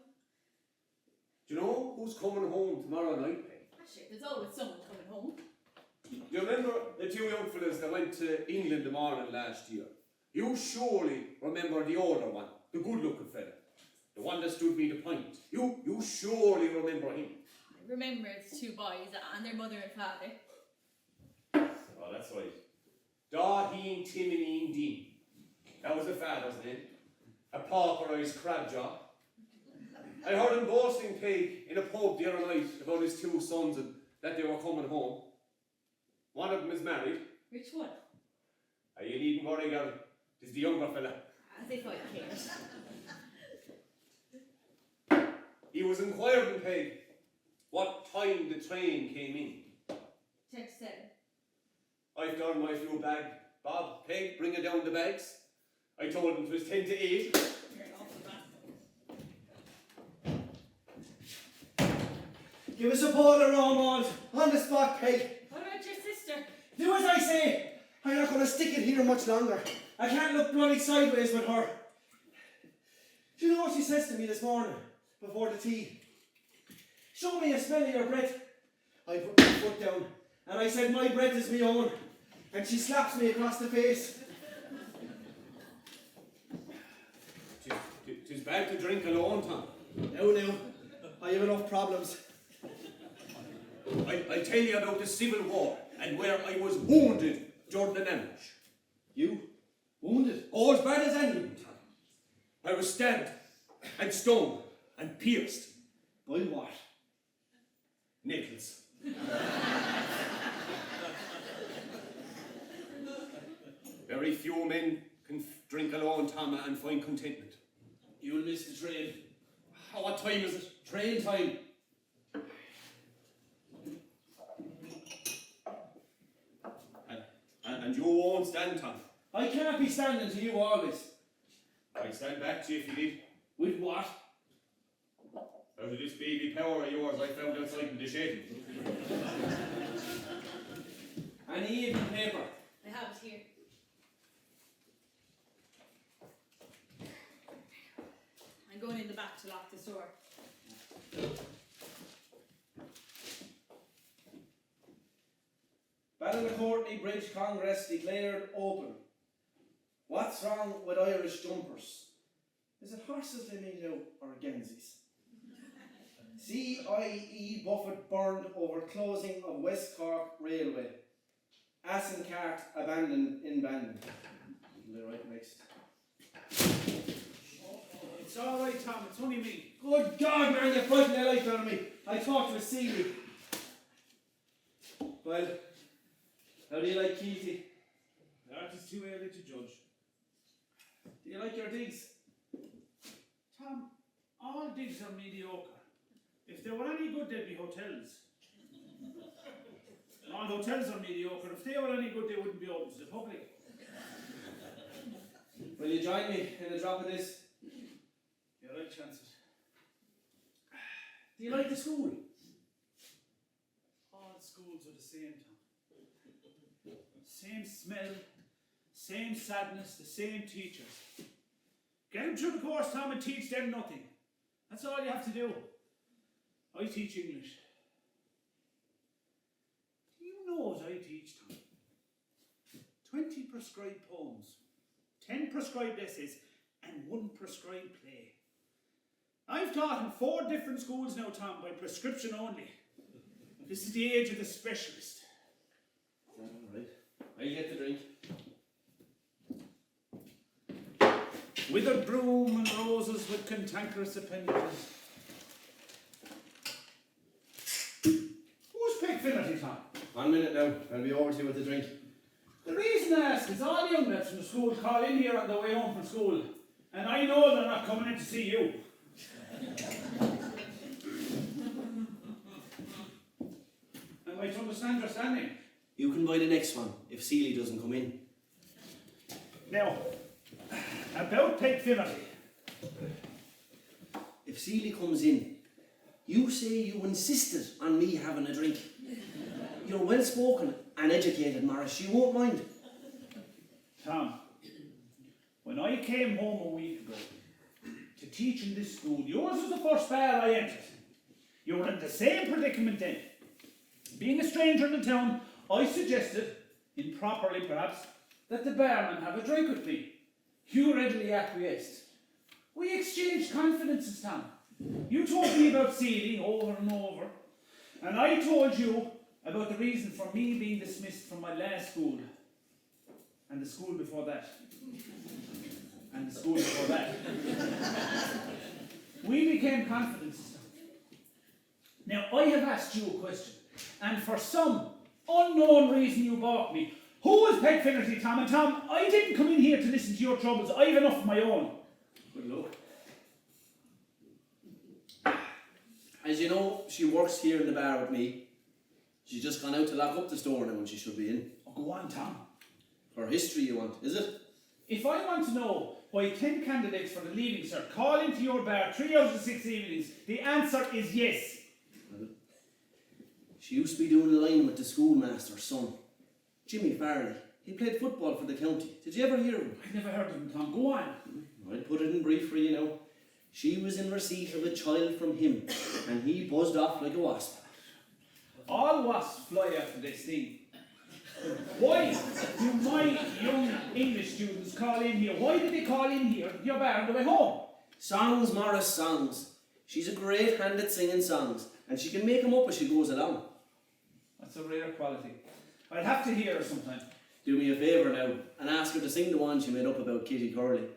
S5: Do you know who's coming home tomorrow night, Peg?
S4: Ah, shit, there's always someone coming home.
S5: Do you remember the two young fellas that went to England the morning last year? You surely remember the older one, the good-looking fella, the one that stood me the pint. You surely remember him.
S4: I remember the two boys and their mother and father.
S5: Oh, that's right. Darheen, Timony, Dean. That was the father's name. A pauperised crabjaw. I heard him boasting, Peg, in a pub the other night about his two sons and that they were coming home. One of them is married.
S4: Which one?
S5: You needn't worry, girl. It's the younger fella.
S4: As if I cared.
S5: He was inquiring, Peg, what time the train came in.
S4: 10 to 7.
S5: I've done my few bag. Bob, Peg, bring it down the bags. I told him it was 10 to 8.
S4: Turn off the back.
S2: Give us a ball of Romald on the spot, Peg.
S4: What about your sister?
S2: Do as I say. I'm not going to stick it here much longer. I can't look bloody sideways with her. Do you know what she says to me this morning before the tea? "Show me a smell of your breath." I put my foot down and I said, "My breath is my own." And she slaps me across the face.
S5: Tis bad to drink alone, Tom.
S2: Now, I have enough problems.
S5: I'll tell you about the Civil War and where I was wounded during an ambush.
S2: You? Wounded?
S5: Oh, as bad as anything, Tom. I was stabbed and stung and pierced.
S2: By what?
S5: Nettles. Very few men can drink alone, Tom, and find contentment.
S2: You'll miss the train.
S5: What time is it?
S2: Train time.
S5: And you won't stand, Tom.
S2: I can't be standing to you always.
S5: I'd stand back to you if you did.
S2: With what?
S5: Out of this baby power of yours I found outside in the shed.
S2: Any evening paper?
S4: I have it here. I'm going in the back to lock the door.
S2: Ballynacourtney Bridge Congress declared open. What's wrong with Irish jumpers? Is it horses they made out or Genzies? CIE Buffett burned over closing of West Cork Railway. Ass and cart abandoned in Bandon. They're right next.
S6: It's all right, Tom. It's only me.
S2: Good God, man, you're frightened the life out of me. I thought you were Seeley. Well, how do you like Keithy?
S6: That is too early to judge.
S2: Do you like your digs?
S6: Tom, all digs are mediocre. If they were any good, they'd be hotels. All hotels are mediocre. If they were any good, they wouldn't be open to the public.
S2: Will you join me in a drop of this?
S6: Yeah, I'll chance it.
S2: Do you like the school?
S6: All schools are the same, Tom. Same smell, same sadness, the same teachers. Get them through the course, Tom, and teach them nothing. That's all you have to do. I teach English. Do you know what I teach, Tom? 20 prescribed poems, 10 prescribed essays, and 1 prescribed play. I've taught in 4 different schools now, Tom, by prescription only. This is the age of the specialist.
S2: Alright. I'll get the drink.
S6: Withered broom and roses with cantankerous appendages. Who's Peg Finnerty, Tom?
S2: 1 minute now. I'll be over to you with the drink.
S6: The reason I ask is all the young lads from the school call in here on their way home from school, and I know they're not coming in to see you. Am I to understand your standing?
S2: You can buy the next one if Seeley doesn't come in.
S6: Now, about Peg Finnerty.
S2: If Seeley comes in, you say you insisted on me having a drink. You're well spoken and educated, Morris. She won't mind.
S6: Tom, when I came home a week ago to teach in this school, yours was the first bar I entered. You were in the same predicament then. Being a stranger in the town, I suggested, improperly perhaps, that the barman have a drink with me. You readily acquiesced. We exchanged confidences, Tom. You told me about Seeley over and over, and I told you about the reason for me being dismissed from my last school, and the school before that, and the school before that. We became confidants. Now, I have asked you a question, and for some unknown reason you balked me. Who is Peg Finnerty, Tom? And Tom, I didn't come in here to listen to your troubles. I have enough of my own.
S2: Good luck. As you know, she works here in the bar with me. She's just gone out to lock up the store now when she should be in.
S6: Oh, go on, Tom.
S2: Her history you want, is it?
S6: If I want to know why 10 candidates for the Leaving Cert call into your bar 3 out of the 6 evenings, the answer is yes.
S2: Well, she used to be doing a line with the schoolmaster's son, Jimmy Farley. He played football for the county. Did you ever hear of him?
S6: I've never heard of him, Tom. Go on.
S2: I'll put it in brief for you now. She was in receipt of a child from him, and he buzzed off like a wasp.
S6: All wasps fly after this thing. Why do my young English students call in here? Why did they call in here to your bar on the way home?
S2: Songs, Morris, songs. She's a great hand at singing songs, and she can make them up as she goes along.
S6: That's a rare quality. I'd have to hear her sometime.
S2: Do me a favour now, and ask her to sing the one she made up about Kitty Curley.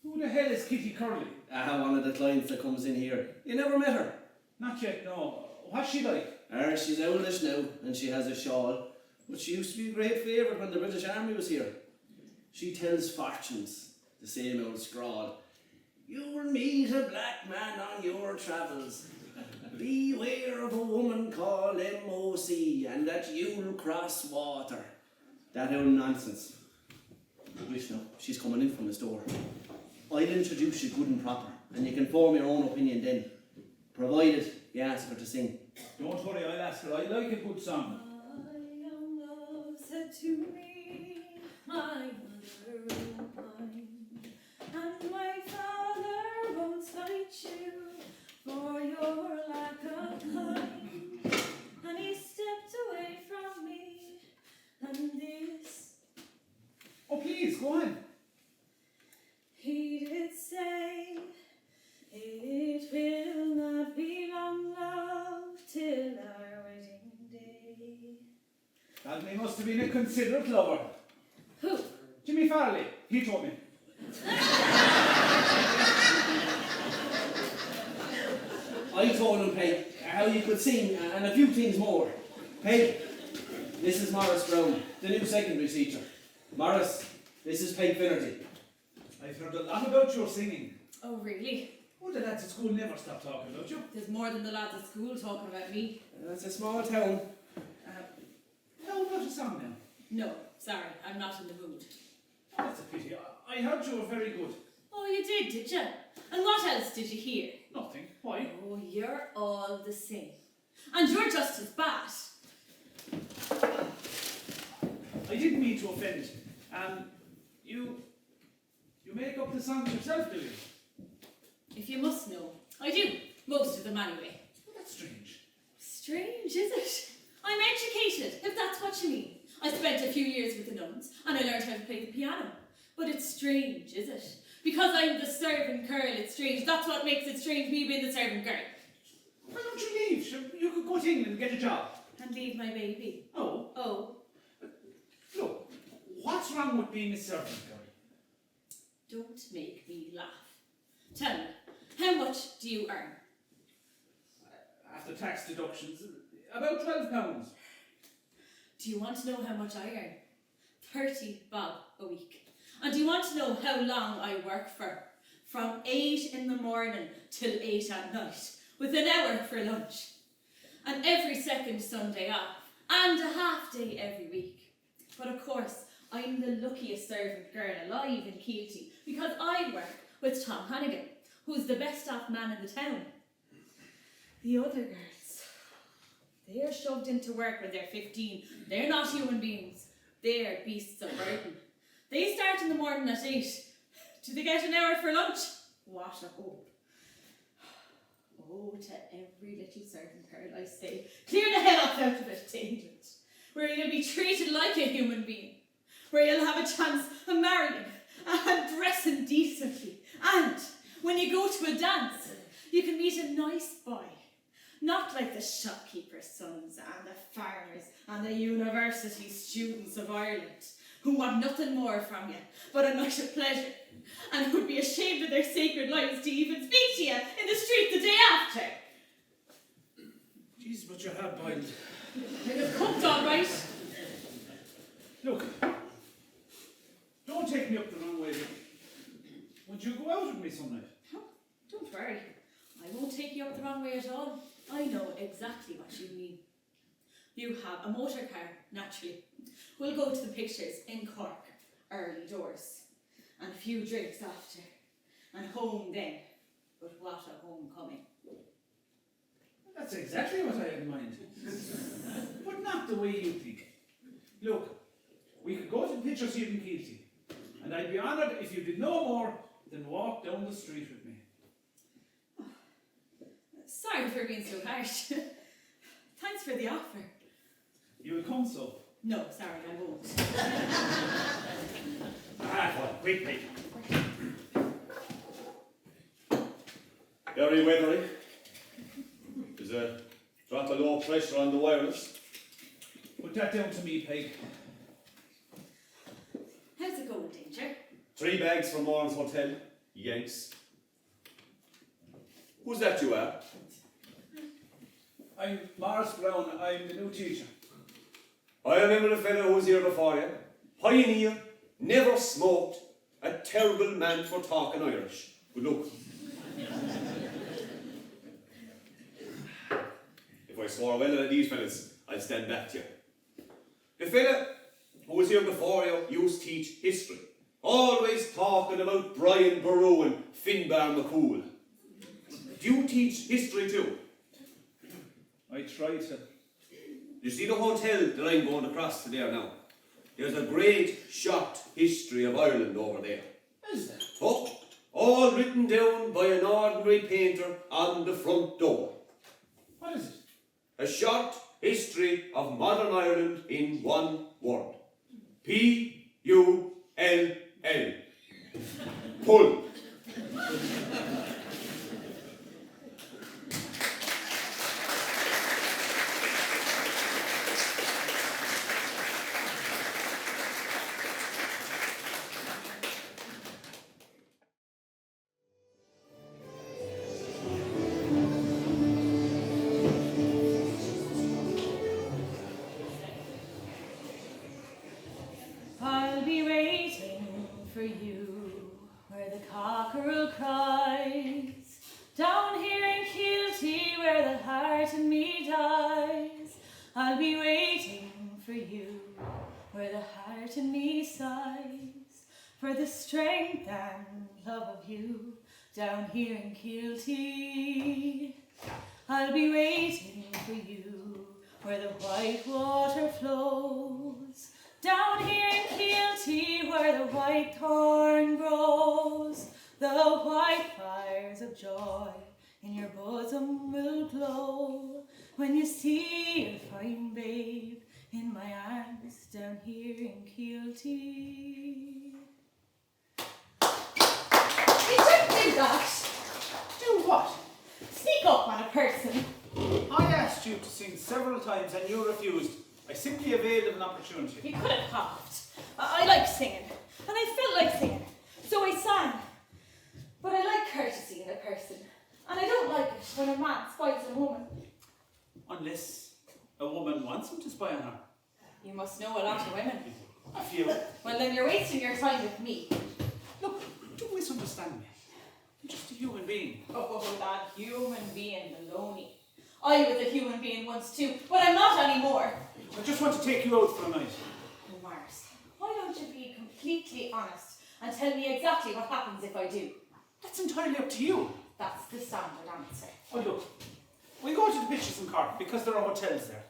S6: Who the hell is Kitty Curley?
S2: One of the clients that comes in here. You never met her?
S6: Not yet, no. What's she like?
S2: She's owlish now, and she has a shawl, but she used to be a great favourite when the British Army was here. She tells fortunes, the same old scrawl. You'll meet a black man on your travels. Beware of a woman called M.O.C. and that you'll cross water. That old nonsense. Wish she's coming in from the store. I'll introduce you good and proper, and you can form your own opinion then, provided you ask her to sing.
S6: Don't worry, I'll ask her. I like a good song.
S4: My young love said to me, my mother will pine, and my father won't slight you for your lack of kind. And he stepped away from me, and this
S6: Oh, please, go on.
S4: he did say, it will not be long, love, till our wedding day.
S6: That
S10: And he must have been a considerate lover.
S7: Who?
S10: Jimmy Farley, he told me.
S2: I told him, Peg, how you could sing and a few things more. Peg, this is Morris Brown, the new secondary teacher. Morris, this is Peg Finnerty.
S10: I've heard a lot about your singing.
S7: Oh, really?
S10: Oh, the lads at school never stop talking about you.
S7: There's more than the lads at school talking about me.
S2: It's a small town.
S10: How about a song now?
S7: No, sorry, I'm not in the mood.
S10: Oh, that's a pity. I heard you were very good.
S7: Oh, you did you? And what else did you hear?
S10: Nothing. Why?
S7: Oh, you're all the same. And you're just as bad.
S10: I didn't mean to offend. You make up the songs yourself, do you?
S7: If you must know, I do. Most of them anyway.
S10: Well, that's strange.
S7: Strange, is it? I'm educated, if that's what you mean. I spent a few years with the nuns, and I learned how to play the piano. But it's strange, is it? Because I'm the servant girl, it's strange. That's what makes it strange, me being the servant girl.
S10: Why don't you leave? Sure, you could go to England and get a job.
S7: And leave my baby.
S10: Oh.
S7: Oh.
S10: Look, what's wrong with being a servant girl?
S7: Don't make me laugh. Tell me, how much do you earn?
S10: After tax deductions, about £12.
S7: Do you want to know how much I earn? 30 bob a week. And do you want to know how long I work for? From 8 in the morning till 8 at night, with an hour for lunch. And every second Sunday off, and a half day every week. But of course, I'm the luckiest servant girl alive in Keelty, because I work with Tom Hannigan, who's the best off man in the town. The other girls, they're shoved into work when they're 15. They're not human beings. They're beasts of burden. They start in the morning at 8. Do they get an hour for lunch? What a hope. Oh, to every little servant girl I say, clear the hell off out of it to England, where you'll be treated like a human being, where you'll have a chance of marrying and dressing decently, and when you go to a dance, you can meet a nice boy, not like the shopkeeper's sons and the farmers and the university students of Ireland, who want nothing more from you but a night of pleasure, and would be ashamed of their sacred lives to even speak to you in the street the day after.
S10: Jeez, but you're hard boiled.
S7: You've cooked all right.
S10: Look, don't take me up the wrong way. Would you go out with me some night?
S7: Oh, don't worry. I won't take you up the wrong way at all. I know exactly what you mean. You have a motor car, naturally. We'll go to the pictures in Cork, early doors, and a few drinks after, and home then. But what a homecoming.
S10: That's exactly what I had in mind. But not the way you think. Look, we could go to the pictures here in Keelty, and I'd be honoured if you did no more than walk down the street with me.
S7: Sorry for being so harsh. Thanks for the offer.
S10: You will come so.
S7: No, sorry, I won't.
S6: Well, quickly.
S5: Very weathery. There's a drop of low pressure on the wireless.
S10: Put that down to me, Peg.
S7: How's it going, Danger?
S5: 3 bags from Morris Hotel. Yanks. Who's that you are?
S10: I'm Morris Brown, I'm the new teacher.
S5: I remember the fellow who was here before you. Pioneer, never smoked, a terrible man for talking Irish. Good luck. If I swore well at these fellas, I'd stand back to you. The fella who was here before you used to teach history. Always talking about Brian Boru and Finbar McCool. Do you teach history too?
S10: I try to.
S5: You see the hotel that I'm going across to there now? There's a great short history of Ireland over there.
S10: Is there?
S5: Oh, all written down by an ordinary painter on the front door.
S10: What is it?
S5: A short history of modern Ireland in one word. Pull. Pull.
S4: where the heart in me dies. I'll be waiting for you where the heart in me sighs for the strength and love of you down here in Kilty. I'll be waiting for you where the white water flows down here in Kilty where the white thorn grows. The white fires of joy in your bosom will glow when you see your fine babe in my arms down here in Kilty.
S7: You don't do that.
S10: Do what?
S7: Sneak up on a person.
S10: I asked you to sing several times and you refused. I simply availed of an opportunity.
S7: You could have coughed. I like singing, and I felt like singing, so I sang. But I like courtesy in a person, and I don't like it when a man spies a woman.
S10: Unless a woman wants him to spy on her.
S7: You must know a lot of women.
S10: A few.
S7: Well, then you're wasting your time with me.
S10: Look, don't misunderstand me. I'm just a human being.
S7: Oh, that human being baloney. I was a human being once too, but I'm not anymore.
S10: I just want to take you out for a night.
S7: Mars, why don't you be completely honest and tell me exactly what happens if I do?
S10: That's entirely up to you.
S7: That's the standard answer.
S10: Oh, look. We go to the Pictures and Cork because there are hotels there.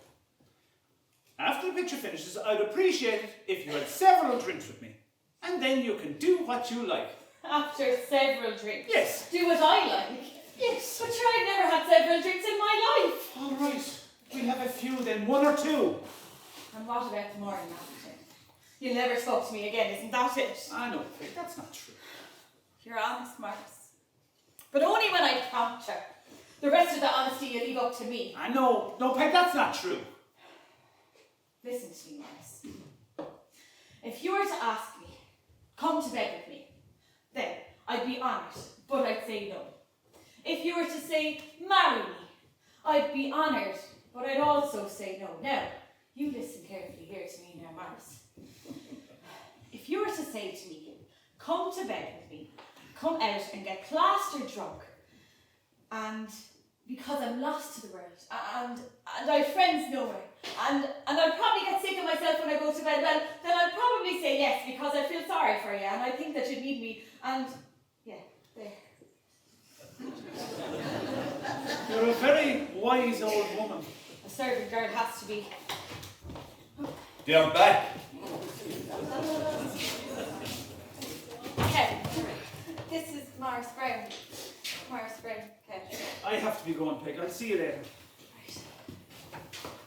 S10: After the picture finishes, I'd appreciate it if you had several drinks with me. And then you can do what you like.
S7: After several drinks?
S10: Yes.
S7: Do what I like?
S10: Yes.
S7: But sure, I've never had several drinks in my life.
S10: All right. We'll have a few then, one or two.
S7: And what about the morning after? You never spoke to me again, isn't that it?
S10: I know, Peg, that's not true.
S7: You're honest, Marcus. But only when I prompt her. The rest of the honesty you leave up to me.
S10: I know. No, Peg, that's not true.
S7: Listen to me, Marcus. If you were to ask me, come to bed with me, then I'd be honoured, but I'd say no. If you were to say, marry me, I'd be honoured, but I'd also say no. Now, you listen carefully here to me now, Marcus. If you were to say to me, come to bed with me, come out and get plastered drunk, and because I'm lost to the world, and I've friends nowhere, and I'd probably get sick of myself when I go to bed, well, then I'd probably say yes, because I feel sorry for you, and I think that you need me, and yeah, there.
S10: You're a very wise old woman.
S7: A servant girl has to be.
S5: They're back.
S7: Kevin, this is Morris Brown. Morris Brown, Kevin.
S10: I have to be going, Peg. I'll see you later.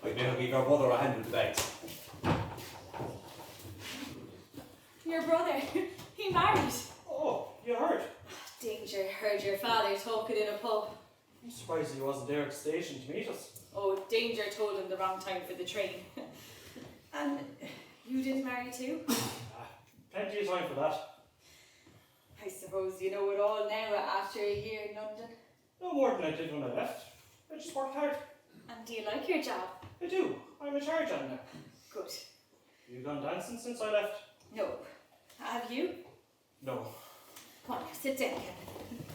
S5: I'd better give your mother a hand with the bags.
S7: Your brother, he married.
S8: Oh, you heard?
S7: Danger, heard your father talking in a pub.
S8: I'm surprised he wasn't there at the station to meet us.
S7: Oh, Danger told him the wrong time for the train. And you didn't marry too?
S8: Plenty of time for that.
S7: I suppose you know it all now after a year in London.
S8: No more than I did when I left. I just worked hard.
S7: And do you like your job?
S8: I do. I'm in charge on now.
S7: Good.
S8: You gone dancing since I left?
S7: No. Have you?
S8: No.
S7: Come on, sit down, Kevin.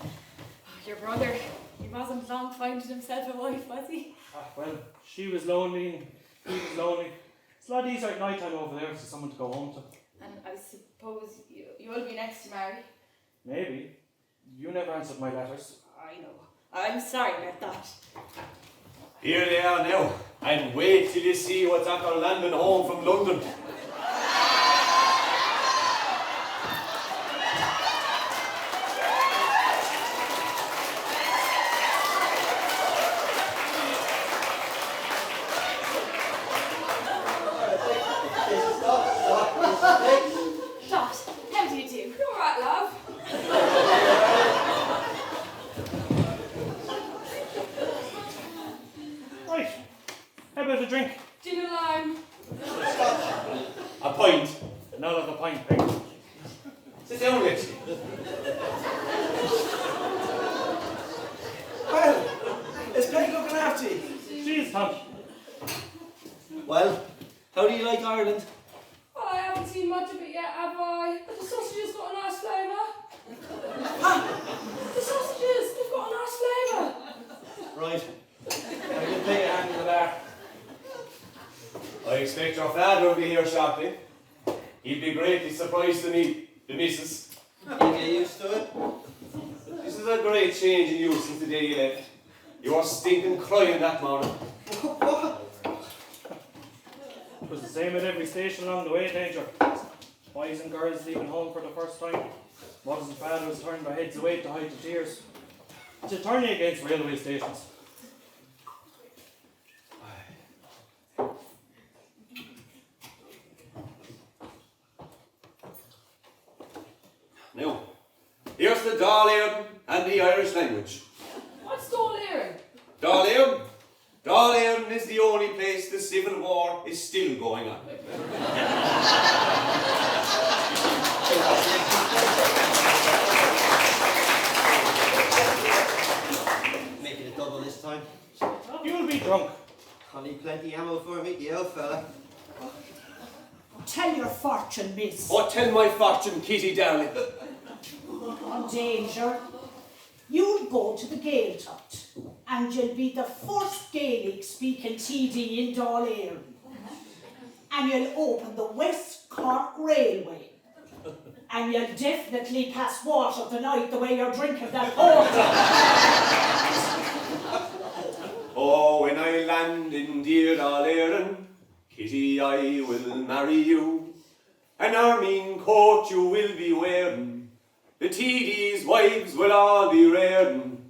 S7: Oh, your brother, he wasn't long finding himself a wife, was he?
S8: Well, she was lonely and he was lonely. It's a lot easier at night time over there for someone to go home to.
S7: And I suppose you'll be next to marry.
S8: Maybe. You never answered my letters.
S7: I know. I'm sorry about that.
S5: Here they are now. And wait till you see what's after landing home from London.
S7: Dot, how do you do?
S3: You're alright, love.
S8: Right. How about a drink?
S3: Gin and lime.
S5: A pint.
S8: None of the pint, Peg.
S5: Sit down, Rich.
S2: Well, is Peg looking after you?
S8: Jeez, Tom.
S2: Well, how do you like Ireland?
S3: Well, I haven't seen much of it yet, have I? But the sausages got a nice flavour. The sausages, they've got a nice flavour.
S2: Right. man in the bar.
S5: I expect your father will be here shortly. He'll be greatly surprised to meet the missus.
S9: You get used to it.
S5: This is a great change in you since the day you left. You were stinking crying that morning.
S9: What?
S8: It was the same at every station along the way, Danger. Boys and girls leaving home for the first time. Mothers and fathers turned their heads away to hide the tears. It's a tourney against railway stations.
S5: Now, here's the Dáil and the Irish language.
S3: What's Dunhill?
S5: Dáil. Dáil is the only place the civil war is still going on.
S9: Making it double this time.
S8: You'll be drunk.
S9: I'll need plenty ammo for me, the old fella.
S11: Tell your fortune, miss.
S5: Oh, tell my fortune, Kitty darling.
S11: Danger. You'll go to the Gaeltacht, and you'll be the first Gaelic speaking TD in Dáil. And you'll open the West Cork Railway. And you'll definitely pass water tonight the way you're drinking that water.
S5: Oh, when I land in dear Dáil, Kitty, I will marry you. An ermine coat you will be wearing. The TD's wives will all be rearing.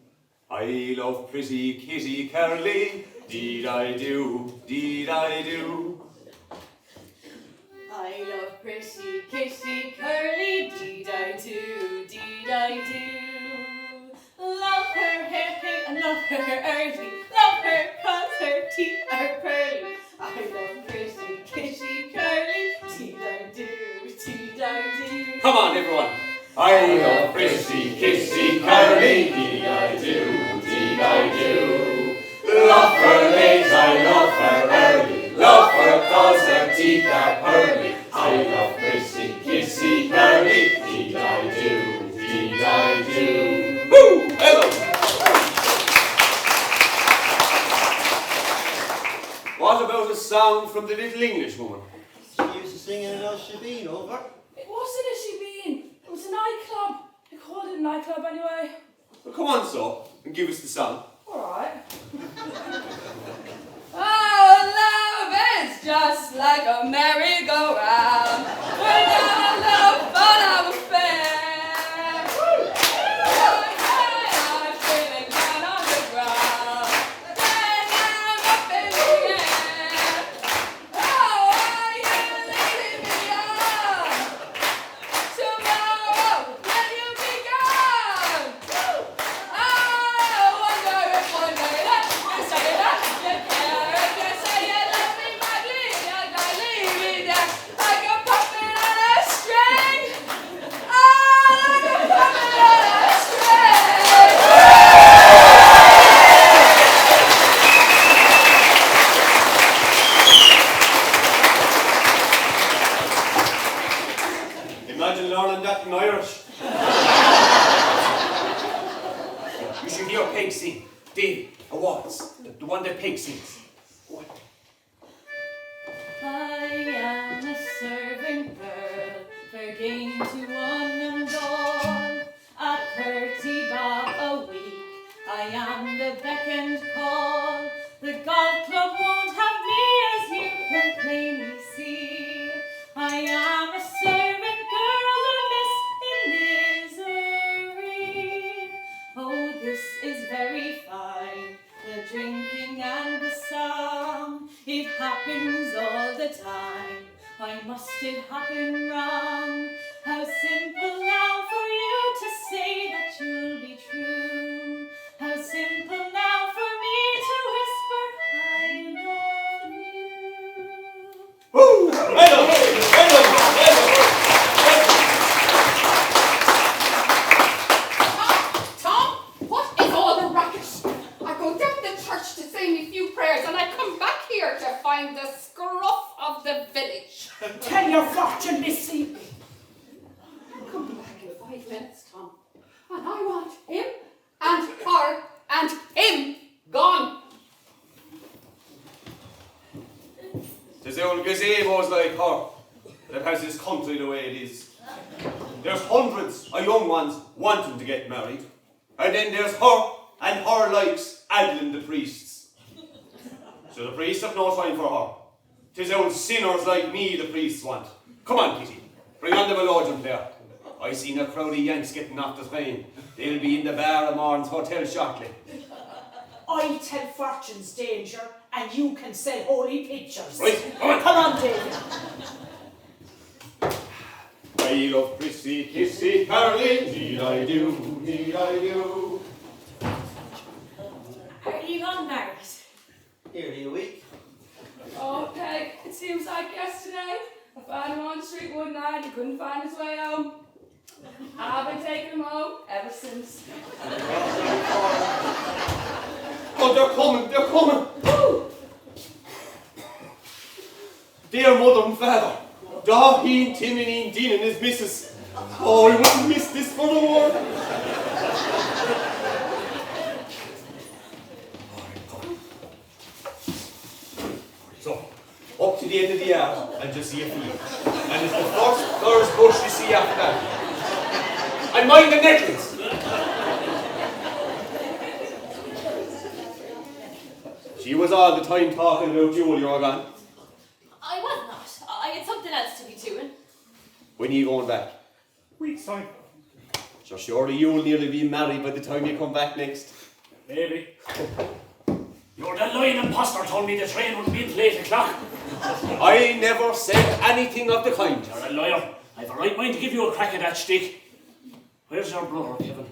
S5: I love pretty Kitty Curly. Deed I do, deed I do.
S4: I love pretty Kitty Curly, deed I do, deed I do. Love her hair pink and love her early, love her 'cause her teeth are pearly. I love pretty Kitty Curly, deed I do, deed I do.
S5: Come on, everyone. I love pretty Kitty Curly, deed I do, deed I do. Love her late, I love her early, love her 'cause her teeth are pearly. I love pretty Kitty Curly, deed I do, deed I do. Woo! Hello! What about a song from the little English woman?
S9: She used to sing in an old shebeen over.
S3: It wasn't a shebeen. It was a nightclub. They called it a nightclub anyway.
S5: Well, come on, so, and give us the song.
S3: Alright. Oh, love is just like a merry-go-round. When all the fun of a fair. One day I'm feeling down on the ground. Then I'm up in the air. Oh, are you leading me on? Tomorrow, will you be gone? I wonder if one day that you say that you care, if you say you love me madly, and I leave me there like a puppet on a string. Oh, like a puppet on a string.
S5: Imagine learning that in Irish. You should hear Peg sing. Dave, a waltz. The one that Peg sings. What?
S4: I am a servant girl, fair game to one and all. At 30 bob a week, I am the beck and call. The golf club won't have me, as you can plainly see. I am a servant girl who lives in misery. Oh, this is very fine, the drinking and the song. It happens all the time. Why must it happen wrong? How simple now for you to say that you'll be true. How simple now for me to whisper I love you.
S5: Woo! Hello! Hello!
S3: Tom, what is all the racket? I go down to church to say me few prayers and I come back here to find the scruff of the village.
S11: Tell your fortune, missy.
S3: I'll come back in 5 minutes, Tom. And I want him and her and him gone.
S5: 'Tis the old gazebos like her that has this country the way it is. There's hundreds of young ones wanting to get married, and then there's her and her likes addling the priests. So the priests have no time for her. 'Tis old sinners like me the priests want. Come on, Kitty, bring on the melodeon there. I seen a crowd of Yanks getting off the train. They'll be in the bar at Martin's Hotel shortly.
S11: I'll tell fortune's danger, and you can sell holy pictures.
S5: Right, come on.
S11: Come on, David.
S5: I love Prissy, Kissy, Caroline, need I do, need I do.
S4: Are you on married?
S9: Nearly a week.
S3: Okay, it seems like yesterday. I found him on the street one night, he couldn't find his way home. I've been taking him home ever since.
S5: Oh, they're coming, they're coming.
S3: Woo!
S5: Dear mother and father, Dunhill, Timmy, Dean and his missus. Oh, I wouldn't miss this for the world. So, up to the end of the yard and just see a field. And it's the first furze bush you see after that. And mind the nettles. She was all the time talking about you while you were gone.
S4: I was not. I had something else to be doing.
S5: When are you going back?
S6: Week's time.
S5: So surely you'll nearly be married by the time you come back next.
S6: Maybe. You're the lying imposter told me the train wouldn't be until 8 o'clock.
S5: I never said anything of the kind.
S6: You're a liar. I've a right mind to give you a crack at that stick. Where's your brother, Kevin?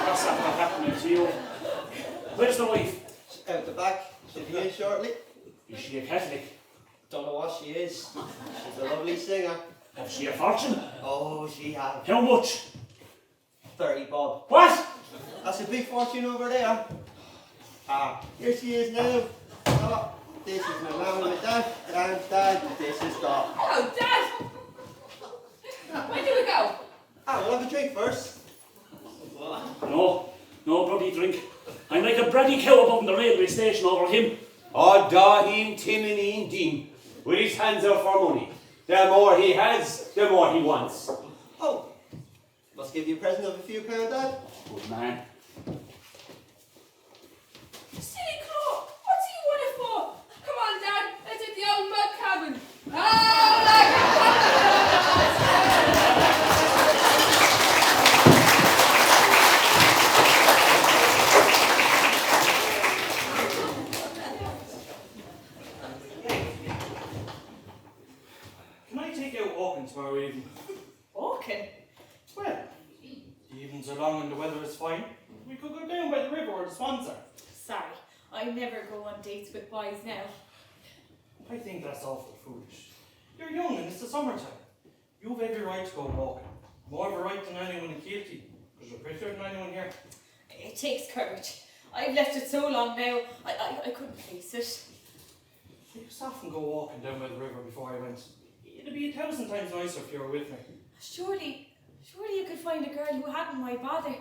S6: What's after happening to you? Where's the wife?
S9: Out the back. She'll be in shortly.
S6: Is she a Catholic?
S9: Don't know what she is. She's a lovely singer.
S6: Has she a fortune?
S9: Oh, she has.
S6: How much?
S9: 30 bob.
S6: What?
S9: That's a big fortune over there. Ah, here she is now. Oh, this is my mum and dad, and dad, this is Dot.
S3: Hello, Dad! Where do we go?
S9: Ah, we'll have a drink first.
S6: No bloody drink. I'm like a bratty cow above in the railway station over him.
S5: Oh, Dunhill, Timmy and Dean, with his hands out for money. The more he has, the more he wants.
S9: Oh, must give you a present of a few pound, Dad.
S6: Good man.
S3: Silly claw! What's he want it for? Come on, Dad, let's hit the old mud cabin. Oh, like
S8: Can I take you out walking tomorrow evening?
S11: Walking.
S8: Well, the evenings are long and the weather is fine. We could go down by the river or the Swans are.
S4: Sorry, I never go on dates with boys now.
S8: I think that's awful foolish. You're young and it's the summertime. You've every right to go walking. More of a right than anyone in Keelty, because you're prettier than anyone here.
S4: It takes courage. I've left it so long now, I couldn't face it.
S8: I used to often go walking down by the river before I went. It'd be 1,000 times nicer if you were with me.
S4: Surely you could find a girl who hadn't my bother.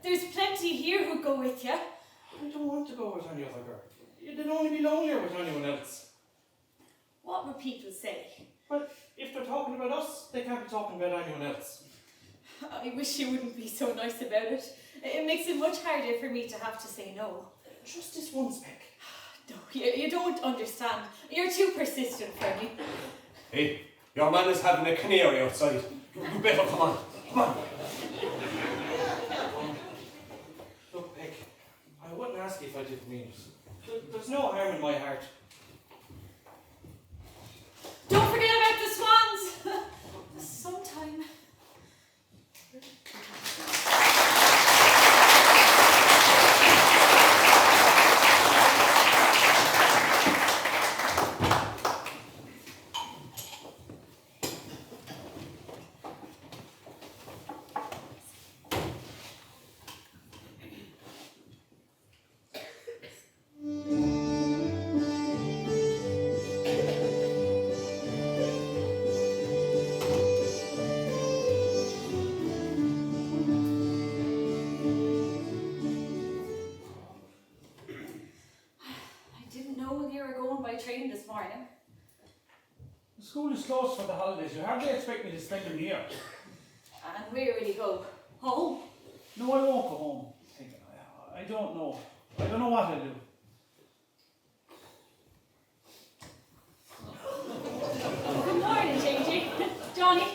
S4: There's plenty here who'd go with you.
S8: I don't want to go with any other girl. You'd only be lonelier with anyone else.
S4: What would people say?
S8: Well, if they're talking about us, they can't be talking about anyone else.
S4: I wish you wouldn't be so nice about it. It makes it much harder for me to have to say no.
S8: Just this one speck.
S4: No, you don't understand. You're too persistent for me.
S5: Hey, your man is having a canary outside. You better come on. Come on.
S8: Look, Beck, I wouldn't ask you if I didn't mean it. There's no harm in my heart.
S4: Don't forget about the swans. Sometime. in this morning.
S10: The school is closed for the holidays. You hardly expect me to spend them here.
S4: And where will you go? Home?
S10: No, I won't go home. I don't know. I don't know what I'll do.
S4: Good morning, JJ. Johnny?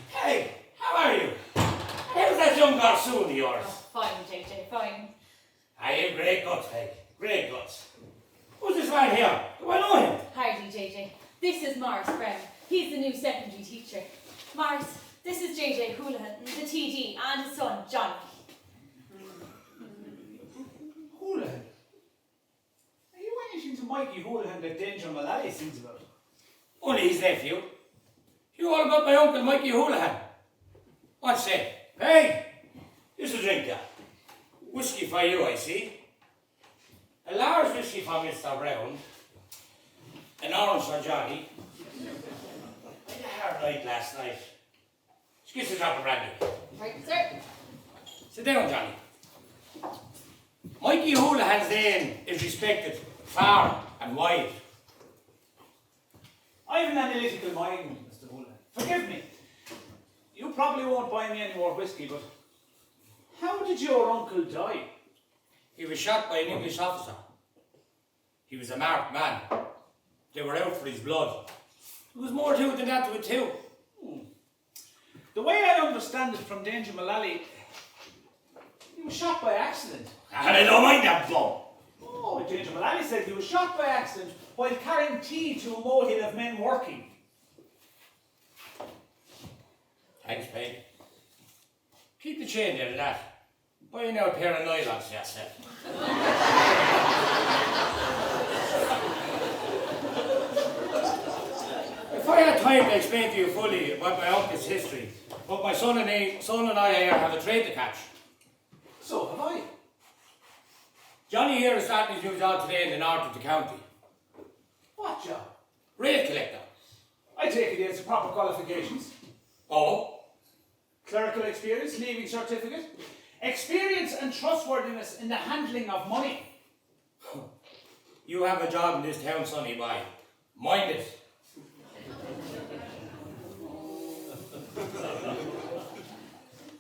S6: Hey, how are you? How's that young garçon of yours?
S4: Oh, fine, JJ, fine.
S6: I have great guts, Peg. Great guts. Who's this man here? Do I know him?
S4: Hardly, JJ. This is Morris Brown. He's the new secondary teacher. Morris, this is JJ Houlihan, the TD, and his son, Johnny.
S10: Houlihan? Are you anything to Mikey Houlihan that Danger Malali sings about?
S6: Only his nephew. You all about my uncle Mikey Houlihan. What's that? Hey, this is a drink there. Whiskey for you, I see. A large whiskey for Mr. Brown. An orange for Johnny. I had a hard night last night. Just a drop of brandy.
S4: Right, sir.
S6: Sit down, Johnny. Mikey Houlihan's name is respected far and wide.
S10: I have an analytical mind, Mr. Houlihan. Forgive me. You probably won't buy me any more whiskey, but how did your uncle die?
S6: He was shot by an English officer. He was a marked man. They were out for his blood. There was more to it than that to it too.
S10: The way I understand it from Danger Malali, he was shot by accident.
S6: And I don't mind that bum.
S10: Oh, Danger Malali said he was shot by accident while carrying tea to a molehill of men working.
S6: Thanks, Peg. Keep the chain there to that. Buy now a pair of nylons for yourself. If I had time to explain to you fully about my uncle's history, but my son and I here have a trade to catch.
S10: So have I.
S6: Johnny here is starting his new job today in the north of the county.
S10: What job?
S6: Rail collector.
S10: I take it he has the proper qualifications.
S6: Oh?
S10: Clerical experience, leaving certificate, experience and trustworthiness in the handling of money.
S6: You have a job in this town, sonny boy. Mind it.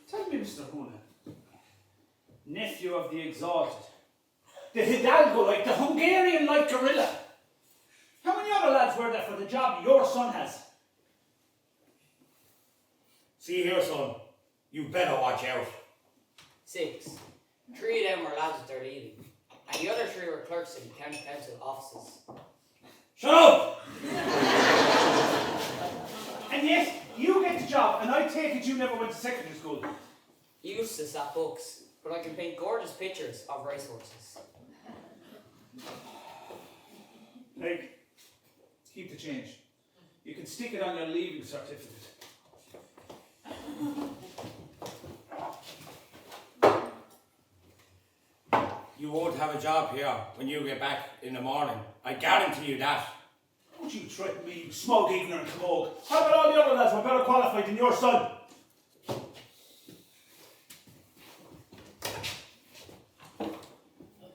S10: Tell me, Mr. Houlihan, nephew of the exalted, the Hidalgo-like, the Hungarian-like gorilla. How many other lads were there for the job your son has?
S6: See here, son. You better watch out.
S12: 6. 3 of them were lads that they're leaving, and the other 3 were clerks in county council offices.
S6: Shut up!
S10: And yet, you get the job, and I take it you never went to secondary school.
S12: Useless at books, but I can paint gorgeous pictures of racehorses.
S10: Peg, keep the change. You can stick it on your leaving certificate.
S6: You won't have a job here when you get back in the morning. I guarantee you that.
S10: Don't you threaten me, you smug, ignorant commode. How about all the other lads who are better qualified than your son?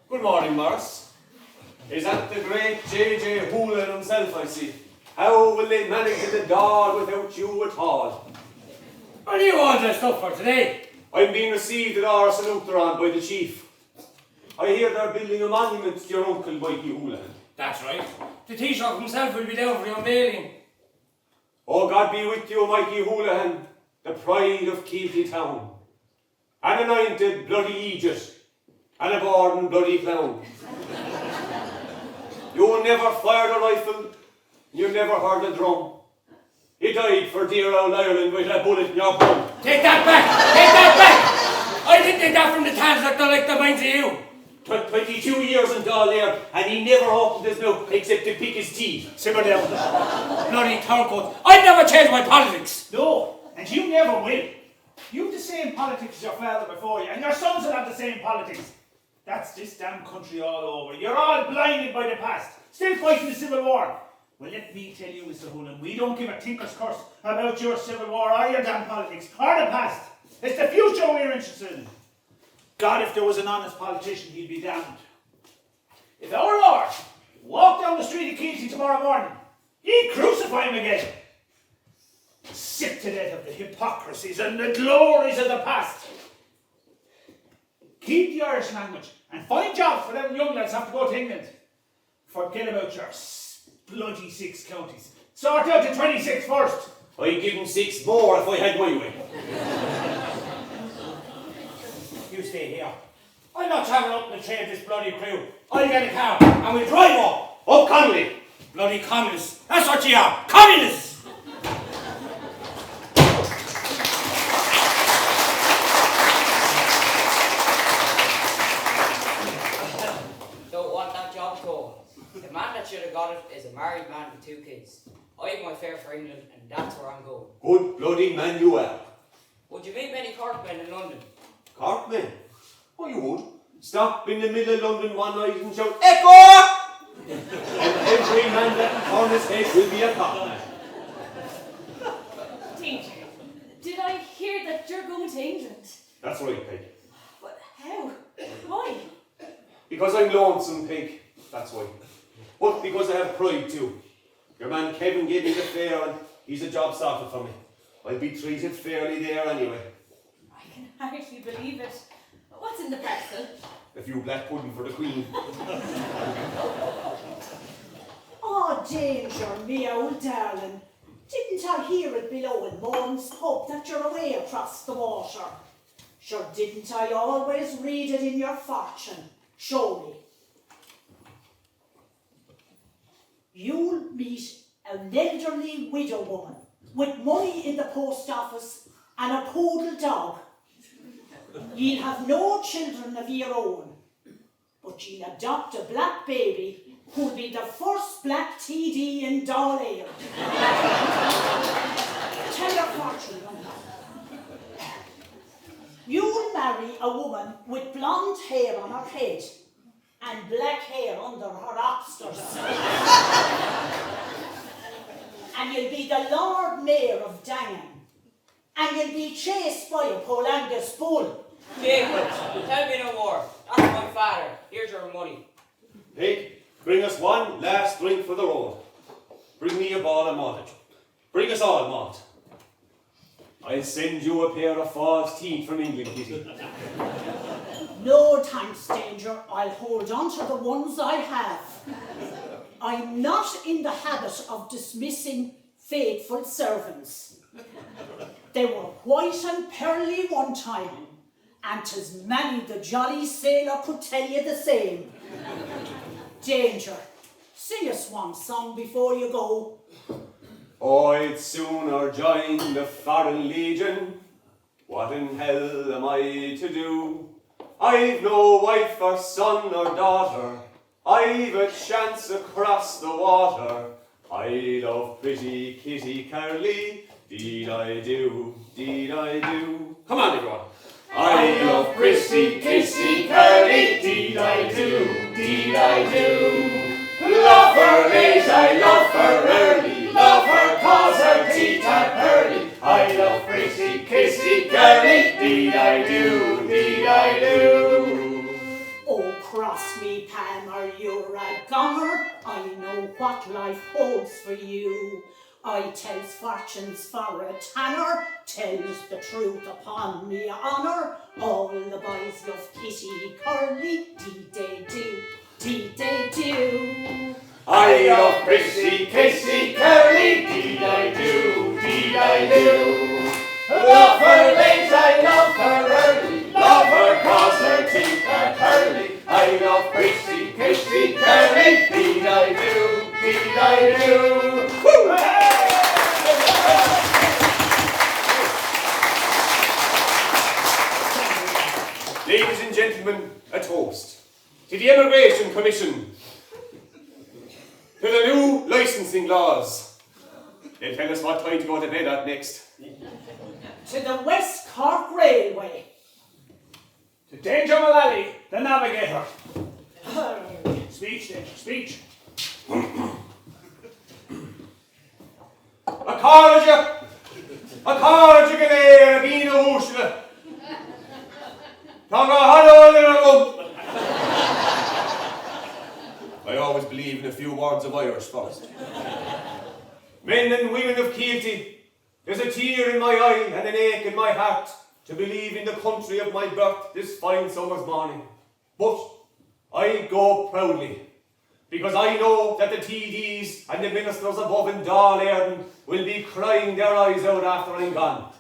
S5: Good morning, Morris. Is that the great J.J. Houlihan himself, I see? How will they manage the Dáil without you at all?
S6: What do you want dressed up for today?
S5: I'm being received at our salute thereon by the chief. I hear they're building a monument to your uncle, Mikey Houlihan.
S6: That's right. The Taoiseach himself will be down for the unveiling.
S5: Oh, God be with you, Mikey Houlihan, the pride of Keelty Town. An anointed bloody Aegis, and a born bloody clown. You never fired a rifle, you never heard a drum. You died for dear old Ireland with a bullet in your bum.
S6: Take that back! Take that back! I didn't take that from the tans that don't like the minds of you.
S5: 22 years in Dáil there, and he never opened his mouth except to pick his teeth.
S6: Simmer down. Bloody turncoat. I'd never change my politics.
S10: No, and you never will. You've the same politics as your father before you, and your sons will have the same politics. That's this damn country all over. You're all blinded by the past, still fighting the Civil War. Well, let me tell you, Mr. Houlihan, we don't give a tinker's curse about your Civil War or your damn politics, or the past. It's the future we're interested in. God, if there was an honest politician, he'd be damned. If our Lord
S6: walk down the street of Keelsey tomorrow morning, ye crucify him again. Sick to death of the hypocrisies and the glories of the past. Keep the Irish language and find jobs for them young lads have to go to England. Forget about your bloody 6 counties. Sort out the 26 first.
S5: I'd give him 6 more if I had my way.
S6: You stay here. I'm not travelling up in the train of this bloody crew. I'll get a car and we'll drive up.
S5: Up Connolly.
S6: Bloody communists. That's what you are. Communists!
S12: Don't want that job at all. The man that should have got it is a married man with 2 kids. I have my fare for England and that's where I'm going.
S5: Good bloody man you are.
S12: Would you meet many Corkmen in London?
S5: Corkmen? Oh, you would. Stop in the middle of London one night and shout, Echo! And every man that can turn his head will be a Corkman.
S4: Teacher, did I hear that you're going to England?
S5: That's right, Peg.
S4: But how? Why?
S5: Because I'm lonesome, Peg. That's why. But because I have pride too. Your man Kevin gave me the fare and he's a job started for me. I'll be treated fairly there anyway.
S4: I can hardly believe it. What's in the parcel?
S5: A few black pudding for the Queen.
S11: Oh, danger, me old darling. Didn't I hear it below in Morn's pub that you're away across the water? Sure, didn't I always read it in your fortune? Show me. You'll meet an elderly widow woman with money in the post office and a poodle dog. You'll have no children of your own, but you'll adopt a black baby who'll be the first black TD in Dunhill. Tell your fortune, young man. You'll marry a woman with blonde hair on her head and black hair under her oxters. And you'll be the Lord Mayor of Dangan. And you'll be chased by a Polangus bull.
S12: Jacob, tell me no more. That's my father. Here's your money.
S5: Peg, bring us one last drink for the road. Bring me a ball of malt. Bring us all malt. I'll send you a pair of false teeth from England, Kitty.
S11: No thanks, Danger. I'll hold on to the ones I have. I'm not in the habit of dismissing faithful servants. They were white and pearly one time, and 'tis many the jolly sailor could tell you the same. Danger, sing us one song before you go.
S5: I'd sooner join the foreign legion. What in hell am I to do? I've no wife or son or daughter. I've a chance across the water. I love pretty Kitty Curly. Deed I do, deed I do. Come on, everyone. I love pretty Kitty Curly. Deed I do, deed I do. Love her late, I love her early. Love her cause her teeth are pearly. I love pretty Kitty Curly. Deed I do, deed I do.
S11: Oh, cross me, Palmer, you're a goner. I know what life holds for you. I tells fortunes for a tanner, tells the truth upon me honour. All the boys love Kitty Curly, deed they do, deed they do.
S5: I love pretty Kitty Curly, deed I do, deed I do. Love her late, I love her early. Love her cause her teeth are pearly. I love pretty Kitty Curly, deed I do, deed I do. Woo! Ladies and gentlemen, a toast to the Immigration Commission, to the new licensing laws. They'll tell us what time to go to bed at next.
S11: To the West Cork Railway.
S6: To Danger Mullally, the navigator. Speech, Danger, speech.
S5: A college galere, a bean of whooshla. Tonga hello in a room. I I always believe in a few words of Irish first. Men and women of Keelty, there's a tear in my eye and an ache in my heart to believe in the country of my birth this fine summer's morning. But I go proudly, because I know that the TDs and the ministers above in Dáil Éireann will be crying their eyes out after I'm gone.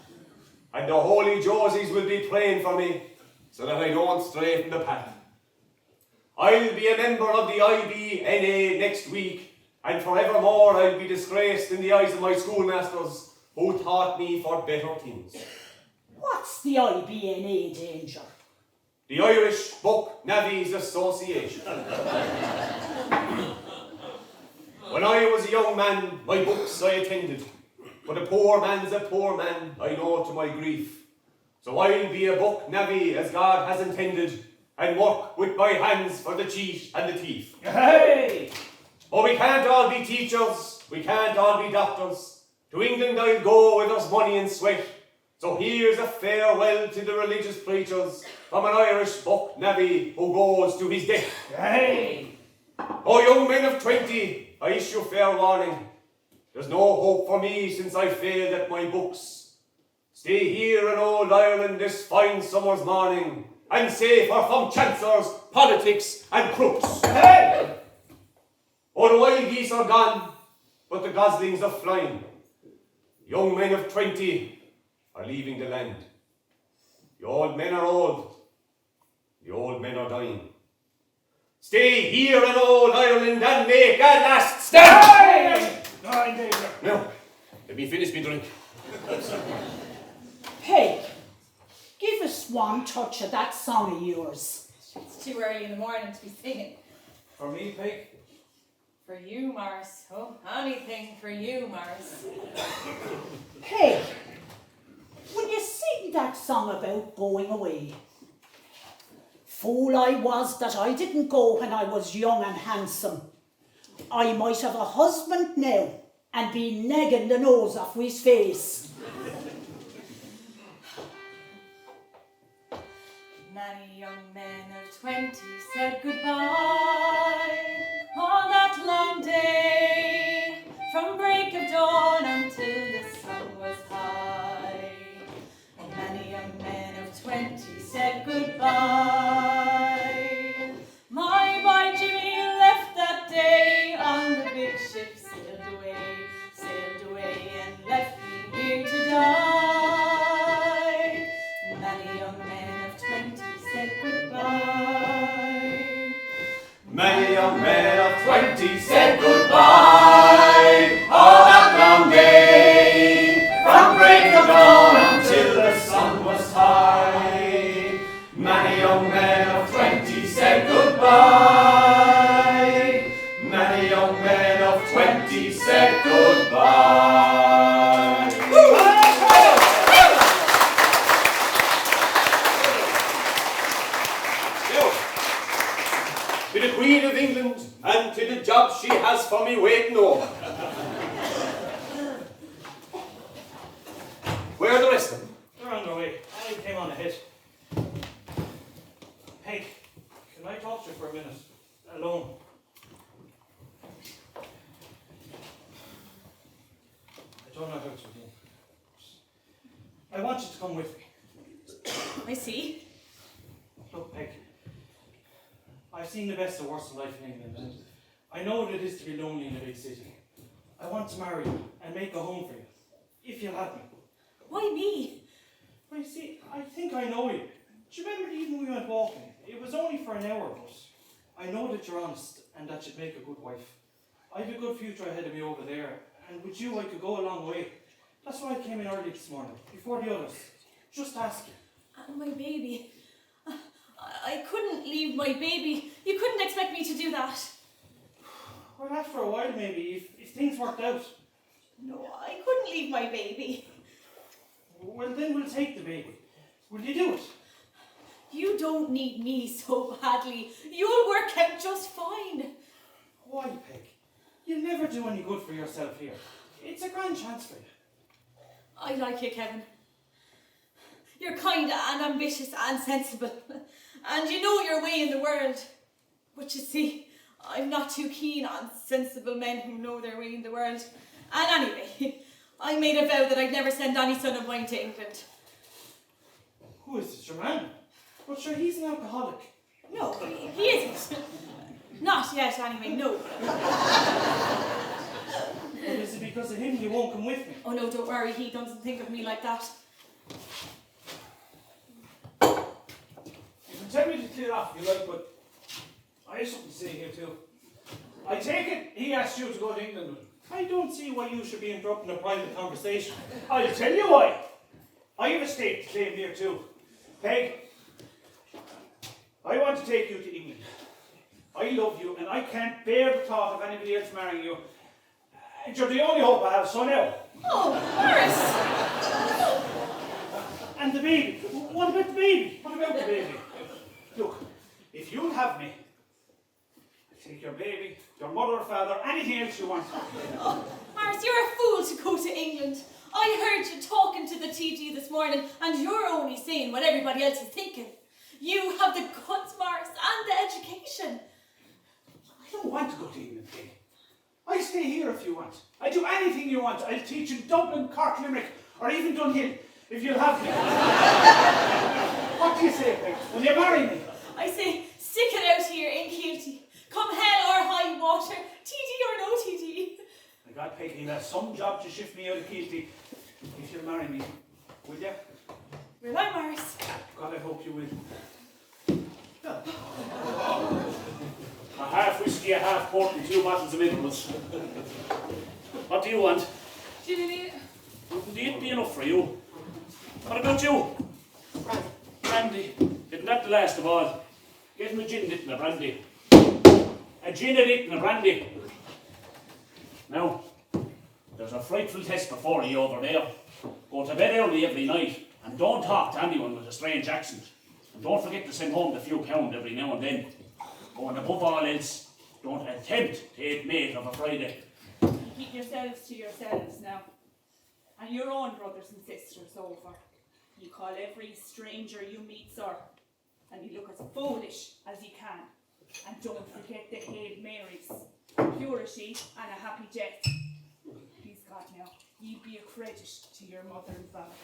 S5: And the holy Josies will be praying for me, so that I don't stray from the path. I'll be a member of the IBNA next week, and forevermore I'll be disgraced in the eyes of my schoolmasters who taught me for better things.
S11: What's the IBNA, Danger?
S5: The Irish Book Navvies Association. When I was a young man, my books I attended, but a poor man's a poor man, I know to my grief. So I'll be a book navvy as God has intended, and work with my hands for the cheat and the thief.
S6: Hey!
S5: But we can't all be teachers, we can't all be doctors. To England I'll go where there's money and sweat. So here's a farewell to the religious preachers from an Irish book navvy who goes to his death.
S6: Hey!
S5: Oh, young men of 20, I issue fair warning. There's no hope for me since I failed at my books. Stay here in old Ireland this fine summer's morning, and safer from chancellors, politics, and crooks.
S6: Hey!
S5: Oh, the wild geese are gone, but the goslings are flying. Young men of 20 are leaving the land. The old men are old. The old men are dying. Stay here in old Ireland and make a last stand!
S6: Hey! No, in danger.
S5: Now, let me finish me drink.
S11: Peg, give us one touch of that song of yours.
S4: It's too early in the morning to be singing.
S8: For me, Peg?
S4: For you, Mars. Oh, anything for you, Mars.
S11: Peg, will you sing that song about going away? Fool I was that I didn't go when I was young and handsome. I might have a husband now and be negging the nose off his face.
S4: Many young men of 20 said goodbye all that long day, from break of dawn until the sun was high. Many young men of 20 said goodbye. My boy Jimmy left that day on the big ship, sailed away and left me here to die. Many young men of 20 said goodbye.
S5: Many young men of 20 said goodbye all that long day, from break of dawn until the sun was high. Many young men of 20 said goodbye. Many young men of 20 said goodbye. To the Queen of England and to the job she has for me waiting over. Where are the rest of them?
S8: They're on their way. I came on ahead. Peg, can I talk to you for a minute? Alone. I don't know how to begin. I want you to come with me.
S4: I see.
S8: Look, Peg, I've seen the best and worst of life in England, and I know what it is to be lonely in a big city. I want to marry you and make a home for you, if you'll have me.
S4: Why me?
S8: Well, you see, I think I know you. Do you remember the evening we went walking? It was only for an hour, but I know that you're honest and that you'd make a good wife. I've a good future ahead of me over there, and with you I could go a long way. That's why I came in early this morning, before the others. Just ask you.
S4: And my baby. I couldn't leave my baby. You couldn't expect me to do that.
S8: Well, after a while maybe, if things worked out.
S4: No, I couldn't leave my baby.
S8: Well, then we'll take the baby. Will you do it?
S4: You don't need me so badly. You'll work out just fine.
S8: Why, Peg? You'll never do any good for yourself here. It's a grand chance for you.
S4: I like you, Kevin. You're kind and ambitious and sensible. And you know your way in the world. But you see, I'm not too keen on sensible men who know their way in the world. And anyway, I made a vow that I'd never send any son of mine to England.
S8: Who is this, your man? But sure, he's an alcoholic.
S4: No, he isn't. Not yet, anyway, no.
S8: Well, is it because of him you won't come with me?
S4: Oh no, don't worry, he doesn't think of me like that.
S10: You can tell me to clear off if you like, but I have something to say here too. I take it he asked you to go to England with him.
S8: I don't see why you should be interrupting a private conversation.
S10: I'll tell you why. I have a stake to claim here too. Peg, I want to take you to England. I love you and I can't bear the thought of anybody else marrying you. And you're the only hope I have, so now.
S4: Oh, Morris!
S10: And the baby. What about the baby? What about the baby? Look, if you'll have me, I'll take your baby, your mother or father, anything else you want.
S4: Oh, Morris, you're a fool to go to England. I heard you talking to the TD this morning and you're only saying what everybody else is thinking. You have the guts, Morris, and the education.
S10: I don't want to go to England, Peg. I stay here if you want. I do anything you want. I'll teach in Dublin, Cork, Limerick, or even Dunhill, if you'll have me. What do you say, Peg? Will you marry me?
S4: I say, stick it out here in Kilty. Come hell or high water, TD or no TD.
S10: My God, Peg, you'll have some job to shift me out of Kilty if you'll marry me. Will you?
S4: Will I, Morris?
S10: God, I hope you will. A half whiskey, a half port, and 2 bottles of minerals. What do you want?
S4: Ginny.
S10: Wouldn't it be enough for you? What about you? Brandy. Isn't that the last of all? Get him a gin it and a brandy. A gin it and a brandy. Now, there's a frightful test before you over there. Go to bed early every night and don't talk to anyone with a strange accent. And don't forget to send home the few pound every now and then. Oh, and above all else, don't attempt to eat meat of a Friday.
S7: You keep yourselves to yourselves now. And your own brothers and sisters over. You call every stranger you meet sir. And you look as foolish as you can. And don't forget the Hail Marys, purity and a happy death. Please God now, ye be a credit to your mother and father.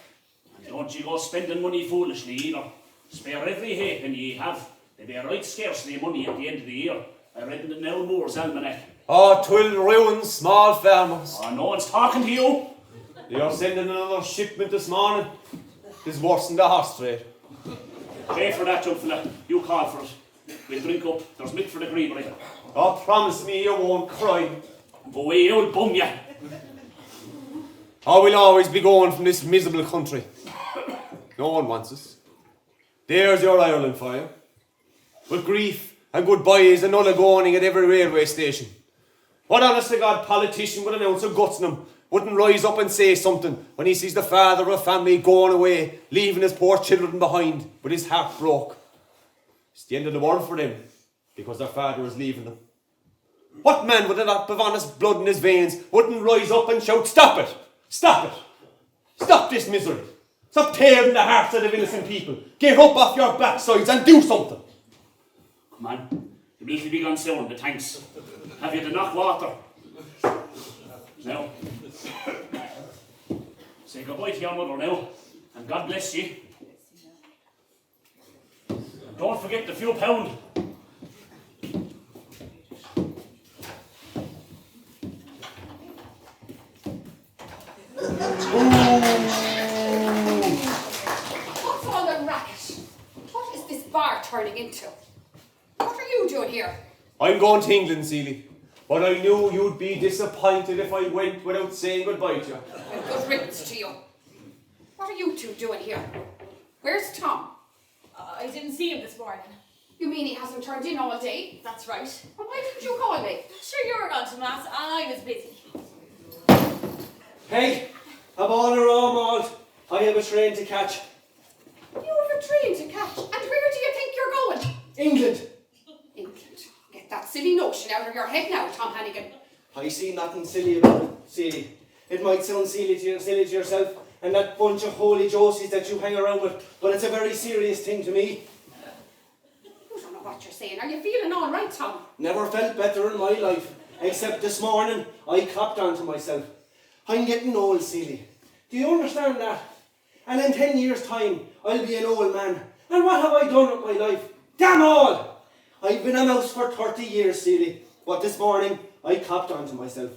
S10: And don't you go spending money foolishly either. Spare every halfpenny ye have. They be right scarcely money at the end of the year. I read in the Nell Moore's almanac.
S5: Oh, 'twill ruin small farmers.
S10: Oh, no one's talking to you.
S5: You're sending another shipment this morning. It's worse than the horse trade.
S10: Pay for that, young fella. You call for it. We'll drink up. There's milk for the greenery.
S5: Oh, promise me you won't cry.
S10: Go away, old bum ya.
S5: Oh, we'll always be going from this miserable country. No one wants us. There's your Ireland for you. With grief and goodbyes and nulligoning at every railway station. What honest to God politician with an ounce of guts in him wouldn't rise up and say something when he sees the father of a family going away, leaving his poor children behind with his heart broke? It's the end of the world for them because their father is leaving them. What man with a lot of honest blood in his veins wouldn't rise up and shout, "Stop it! Stop it! Stop this misery! Stop tearing the hearts out of innocent people! Get up off your backsides and do something!"
S10: Come on. The milk will be gone soon, the tanks. Have you to knock water? Now. Say goodbye to your mother now. And God bless you. And don't forget the few pound.
S3: What's all the racket? What is this bar turning into? What are you doing here?
S5: I'm going to England, Seely. But I knew you'd be disappointed if I went without saying goodbye to you.
S3: And good riddance to you. What are you two doing here? Where's Tom?
S4: I didn't see him this morning.
S3: You mean he hasn't turned in all day?
S4: That's right.
S3: Well, why didn't you call me?
S4: Sure, you were gone to Mass and I was busy.
S2: Hey, I'm on a raw malt. I have a train to catch.
S3: You have a train to catch. And where do you think you're going?
S2: England.
S3: England. Get that silly notion out of your head now, Tom Hannigan.
S2: I see nothing silly about it, silly. It might sound silly to yourself and that bunch of holy Josies that you hang around with, but it's a very serious thing to me.
S3: You don't know what what you're saying. Are you feeling all right, Tom?
S2: Never felt better in my life, except this morning I copped onto myself. I'm getting old, Celie. Do you understand that? And in 10 years' time, I'll be an old man. And what have I done with my life? Damn all! I've been a mouse for 30 years, Celie. But this morning, I copped onto myself.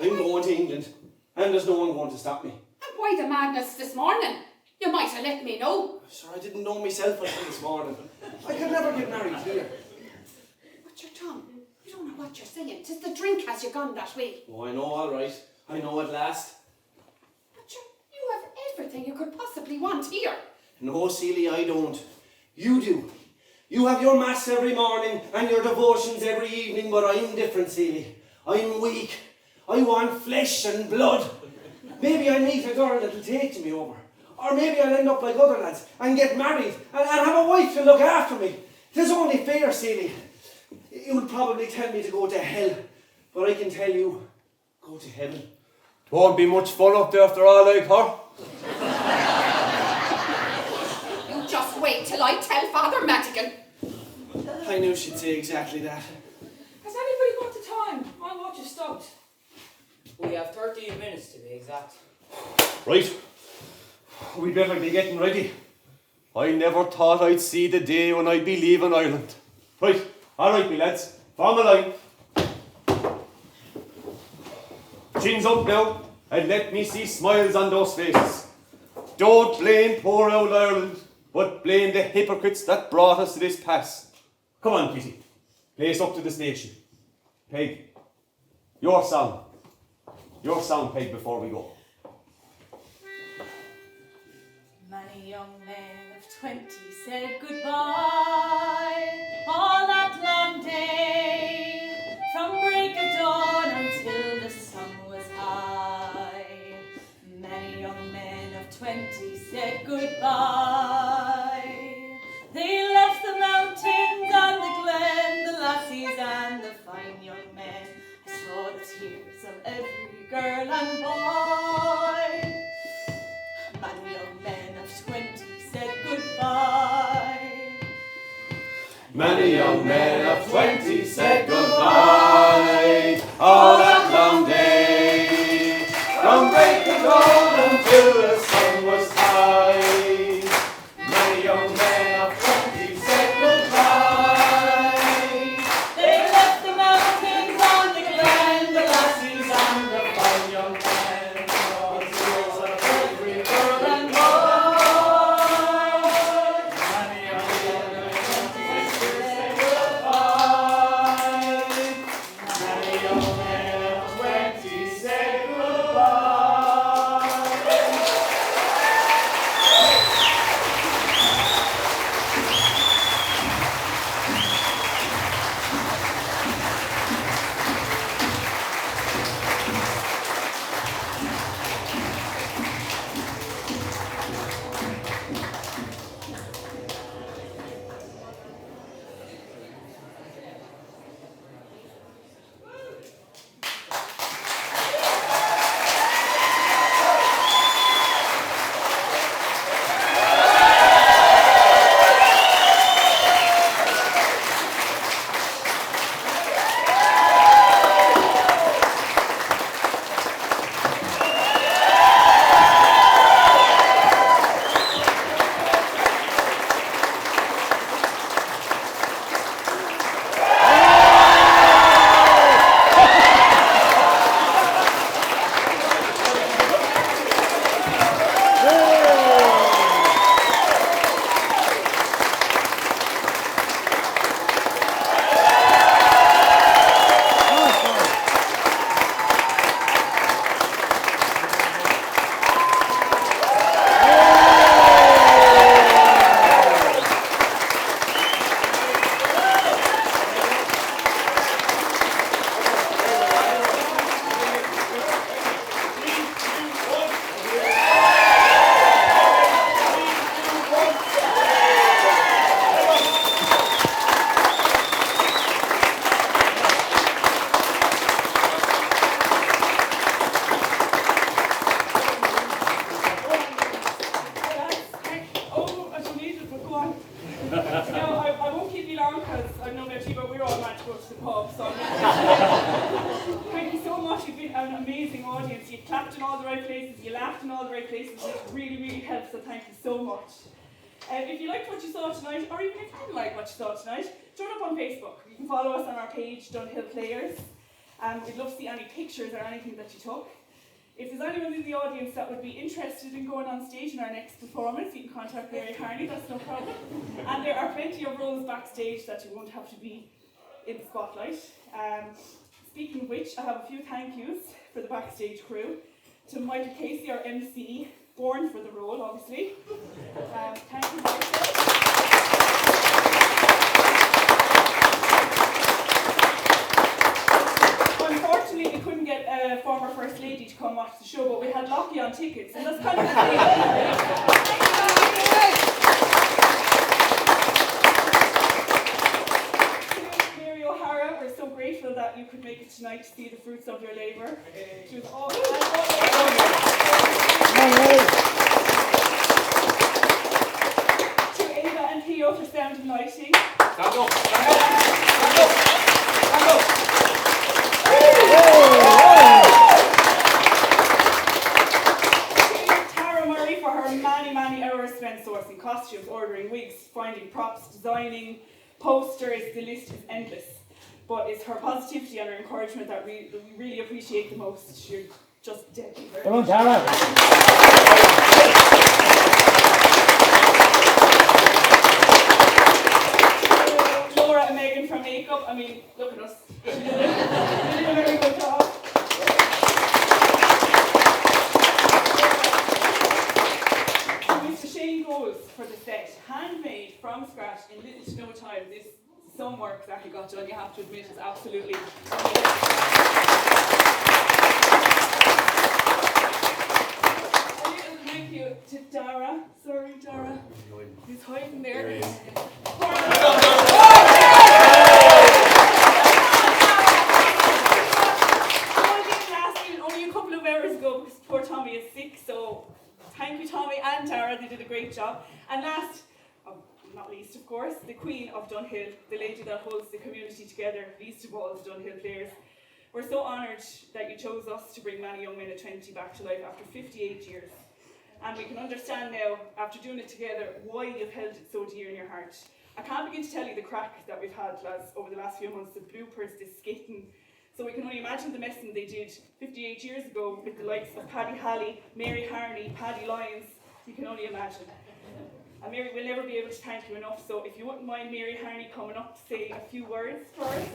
S2: I'm going to England, and there's no one going to stop me.
S3: And why the madness this morning? You might have let me know.
S2: Sure, I didn't know myself until this morning. I could never get married here.
S3: But you're Tom, you don't know what you're saying. 'Tis the drink has you gone that way.
S2: Oh, I know, all right. I know at last.
S3: But you have everything you could possibly want here.
S2: No, Celie, I don't. You do. You have your mass every morning and your devotions every evening, but I'm different, Celie. I'm weak. I want flesh and blood. Maybe I meet a girl that'll take me over. Or maybe I'll end up like other lads and get married and have a wife to look after me. 'Tis only fair, Celie. You'll probably tell me to go to hell, but I can tell you, go to heaven.
S5: Won't be much fun up there after all, like her.
S3: You just wait till I tell Father Madigan.
S2: I knew she'd say exactly that.
S7: Has anybody got the time? My watch is stopped.
S12: We have 13 minutes to be exact.
S5: Right. We better be getting ready. I never thought I'd see the day when I'd be leaving Ireland. Right. All right, me lads. Form a line. Chins up now, and let me see smiles on those faces. Don't blame poor old Ireland, but blame the hypocrites that brought us to this pass. Come on, Kitty. Play us up to the station. Peg, your song. Your song, Peg, before we go.
S4: Many young men of 20 said goodbye all that long day, from break of dawn until the sun was high. Many young men of 20 said goodbye. They left the mountains and the glen, the lassies and the fine young men. I saw the tears of every girl and boy. Many young men of 20 said goodbye.
S5: Many young men of 20 said goodbye all that long day, from break of dawn until the sun was high. Many young men of 20 said goodbye.
S4: They left the mountains on the glen, the lassies and the fine young men. The tears of every girl and boy. Many young men of 20 said goodbye.
S7: I know about you, but we're all mad to go to the pub, so thank you so much. You've been an amazing audience. You clapped in all the right places, you laughed in all the right places, which really, really helps, so thank you so much. If you liked what you saw tonight, or even if you didn't like what you saw tonight, join up on Facebook. You can follow us on our page, Dunhill Players. We'd love to see any pictures or anything that you took. If there's anyone in the audience that would be interested in going on stage in our next performance, you can contact Mary Harney, that's no problem. And there are plenty of roles backstage that you won't have to be in the spotlight. Speaking of which, I have a few thank yous for the backstage crew. To Michael Casey, our MC, born for the role, obviously. Thank you, Michael. Unfortunately, we couldn't get a former First Lady to come watch the show, but we had Lockie on tickets, and that's kind of the thing. Mary O'Hara, we're so grateful that you could make it tonight to see the fruits of your labour. She was all to Ava and Theo for sound and lighting.
S5: Stand up, stand up, stand up, stand up.
S7: Tara Murray for her many hours spent sourcing costumes, ordering wigs, finding props, designing posters. The list is endless. But it's her positivity and her encouragement that we really appreciate the most. You're just deadly.
S6: Come on, Tara.
S7: Laura and Megan for makeup. I mean, look at us. You did a very good job. Mr. Shane Goals for the set, handmade from scratch in little to no time. This some work that he got done, you have to admit, is absolutely amazing. A little thank you to Dara. Sorry, Dara. He's hiding there.
S5: There he is.
S7: Only a couple of hours ago because poor Tommy is sick, so thank you Tommy and Tara, they did a great job. And last, not least of course, the Queen of Dunhill, the lady that holds the community together, least of all the Dunhill Players. We're so honoured that you chose us to bring many young men at 20 back to life after 58 years. And we can understand now, after doing it together, why you've held it so dear in your heart. I can't begin to tell you the crack that we've had, lads, over the last few months, the bloopers, the skitting. So we can only imagine the messing they did 58 years ago with the likes of Paddy Halley, Mary Harney, Paddy Lyons. You can only imagine. And Mary, we'll never be able to thank you enough, so if you wouldn't mind Mary Harney coming up to say a few words for us.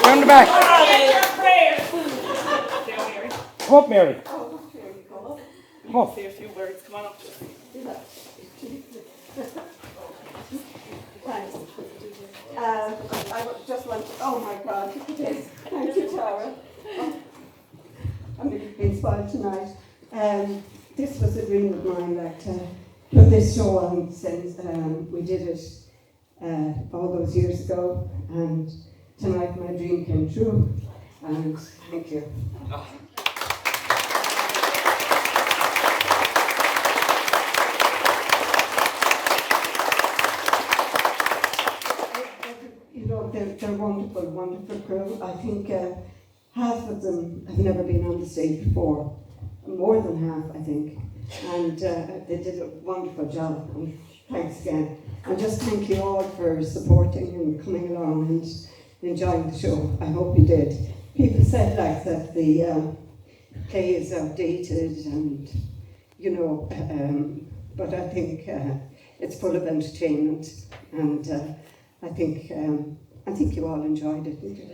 S6: Round the back. Come up, Mary.
S7: Oh, there you go.
S6: Come up.
S7: Say a few words. Come on up.
S13: Thanks. I just want to, oh my God, yes, thank you, Tara. I'm being spoiled tonight. This was a dream of mine, like to put this show on since we did it all those years ago, and tonight my dream came true, and thank you. You know, they're wonderful, wonderful crew. I think half of them have never been on the stage before, more than half, I think, and they did a wonderful job, and thanks again. And just thank you all for supporting and coming along and enjoying the show. I hope you did. People said like that the play is outdated and, you know, but I think it's full of entertainment, and I think you all enjoyed it, didn't you?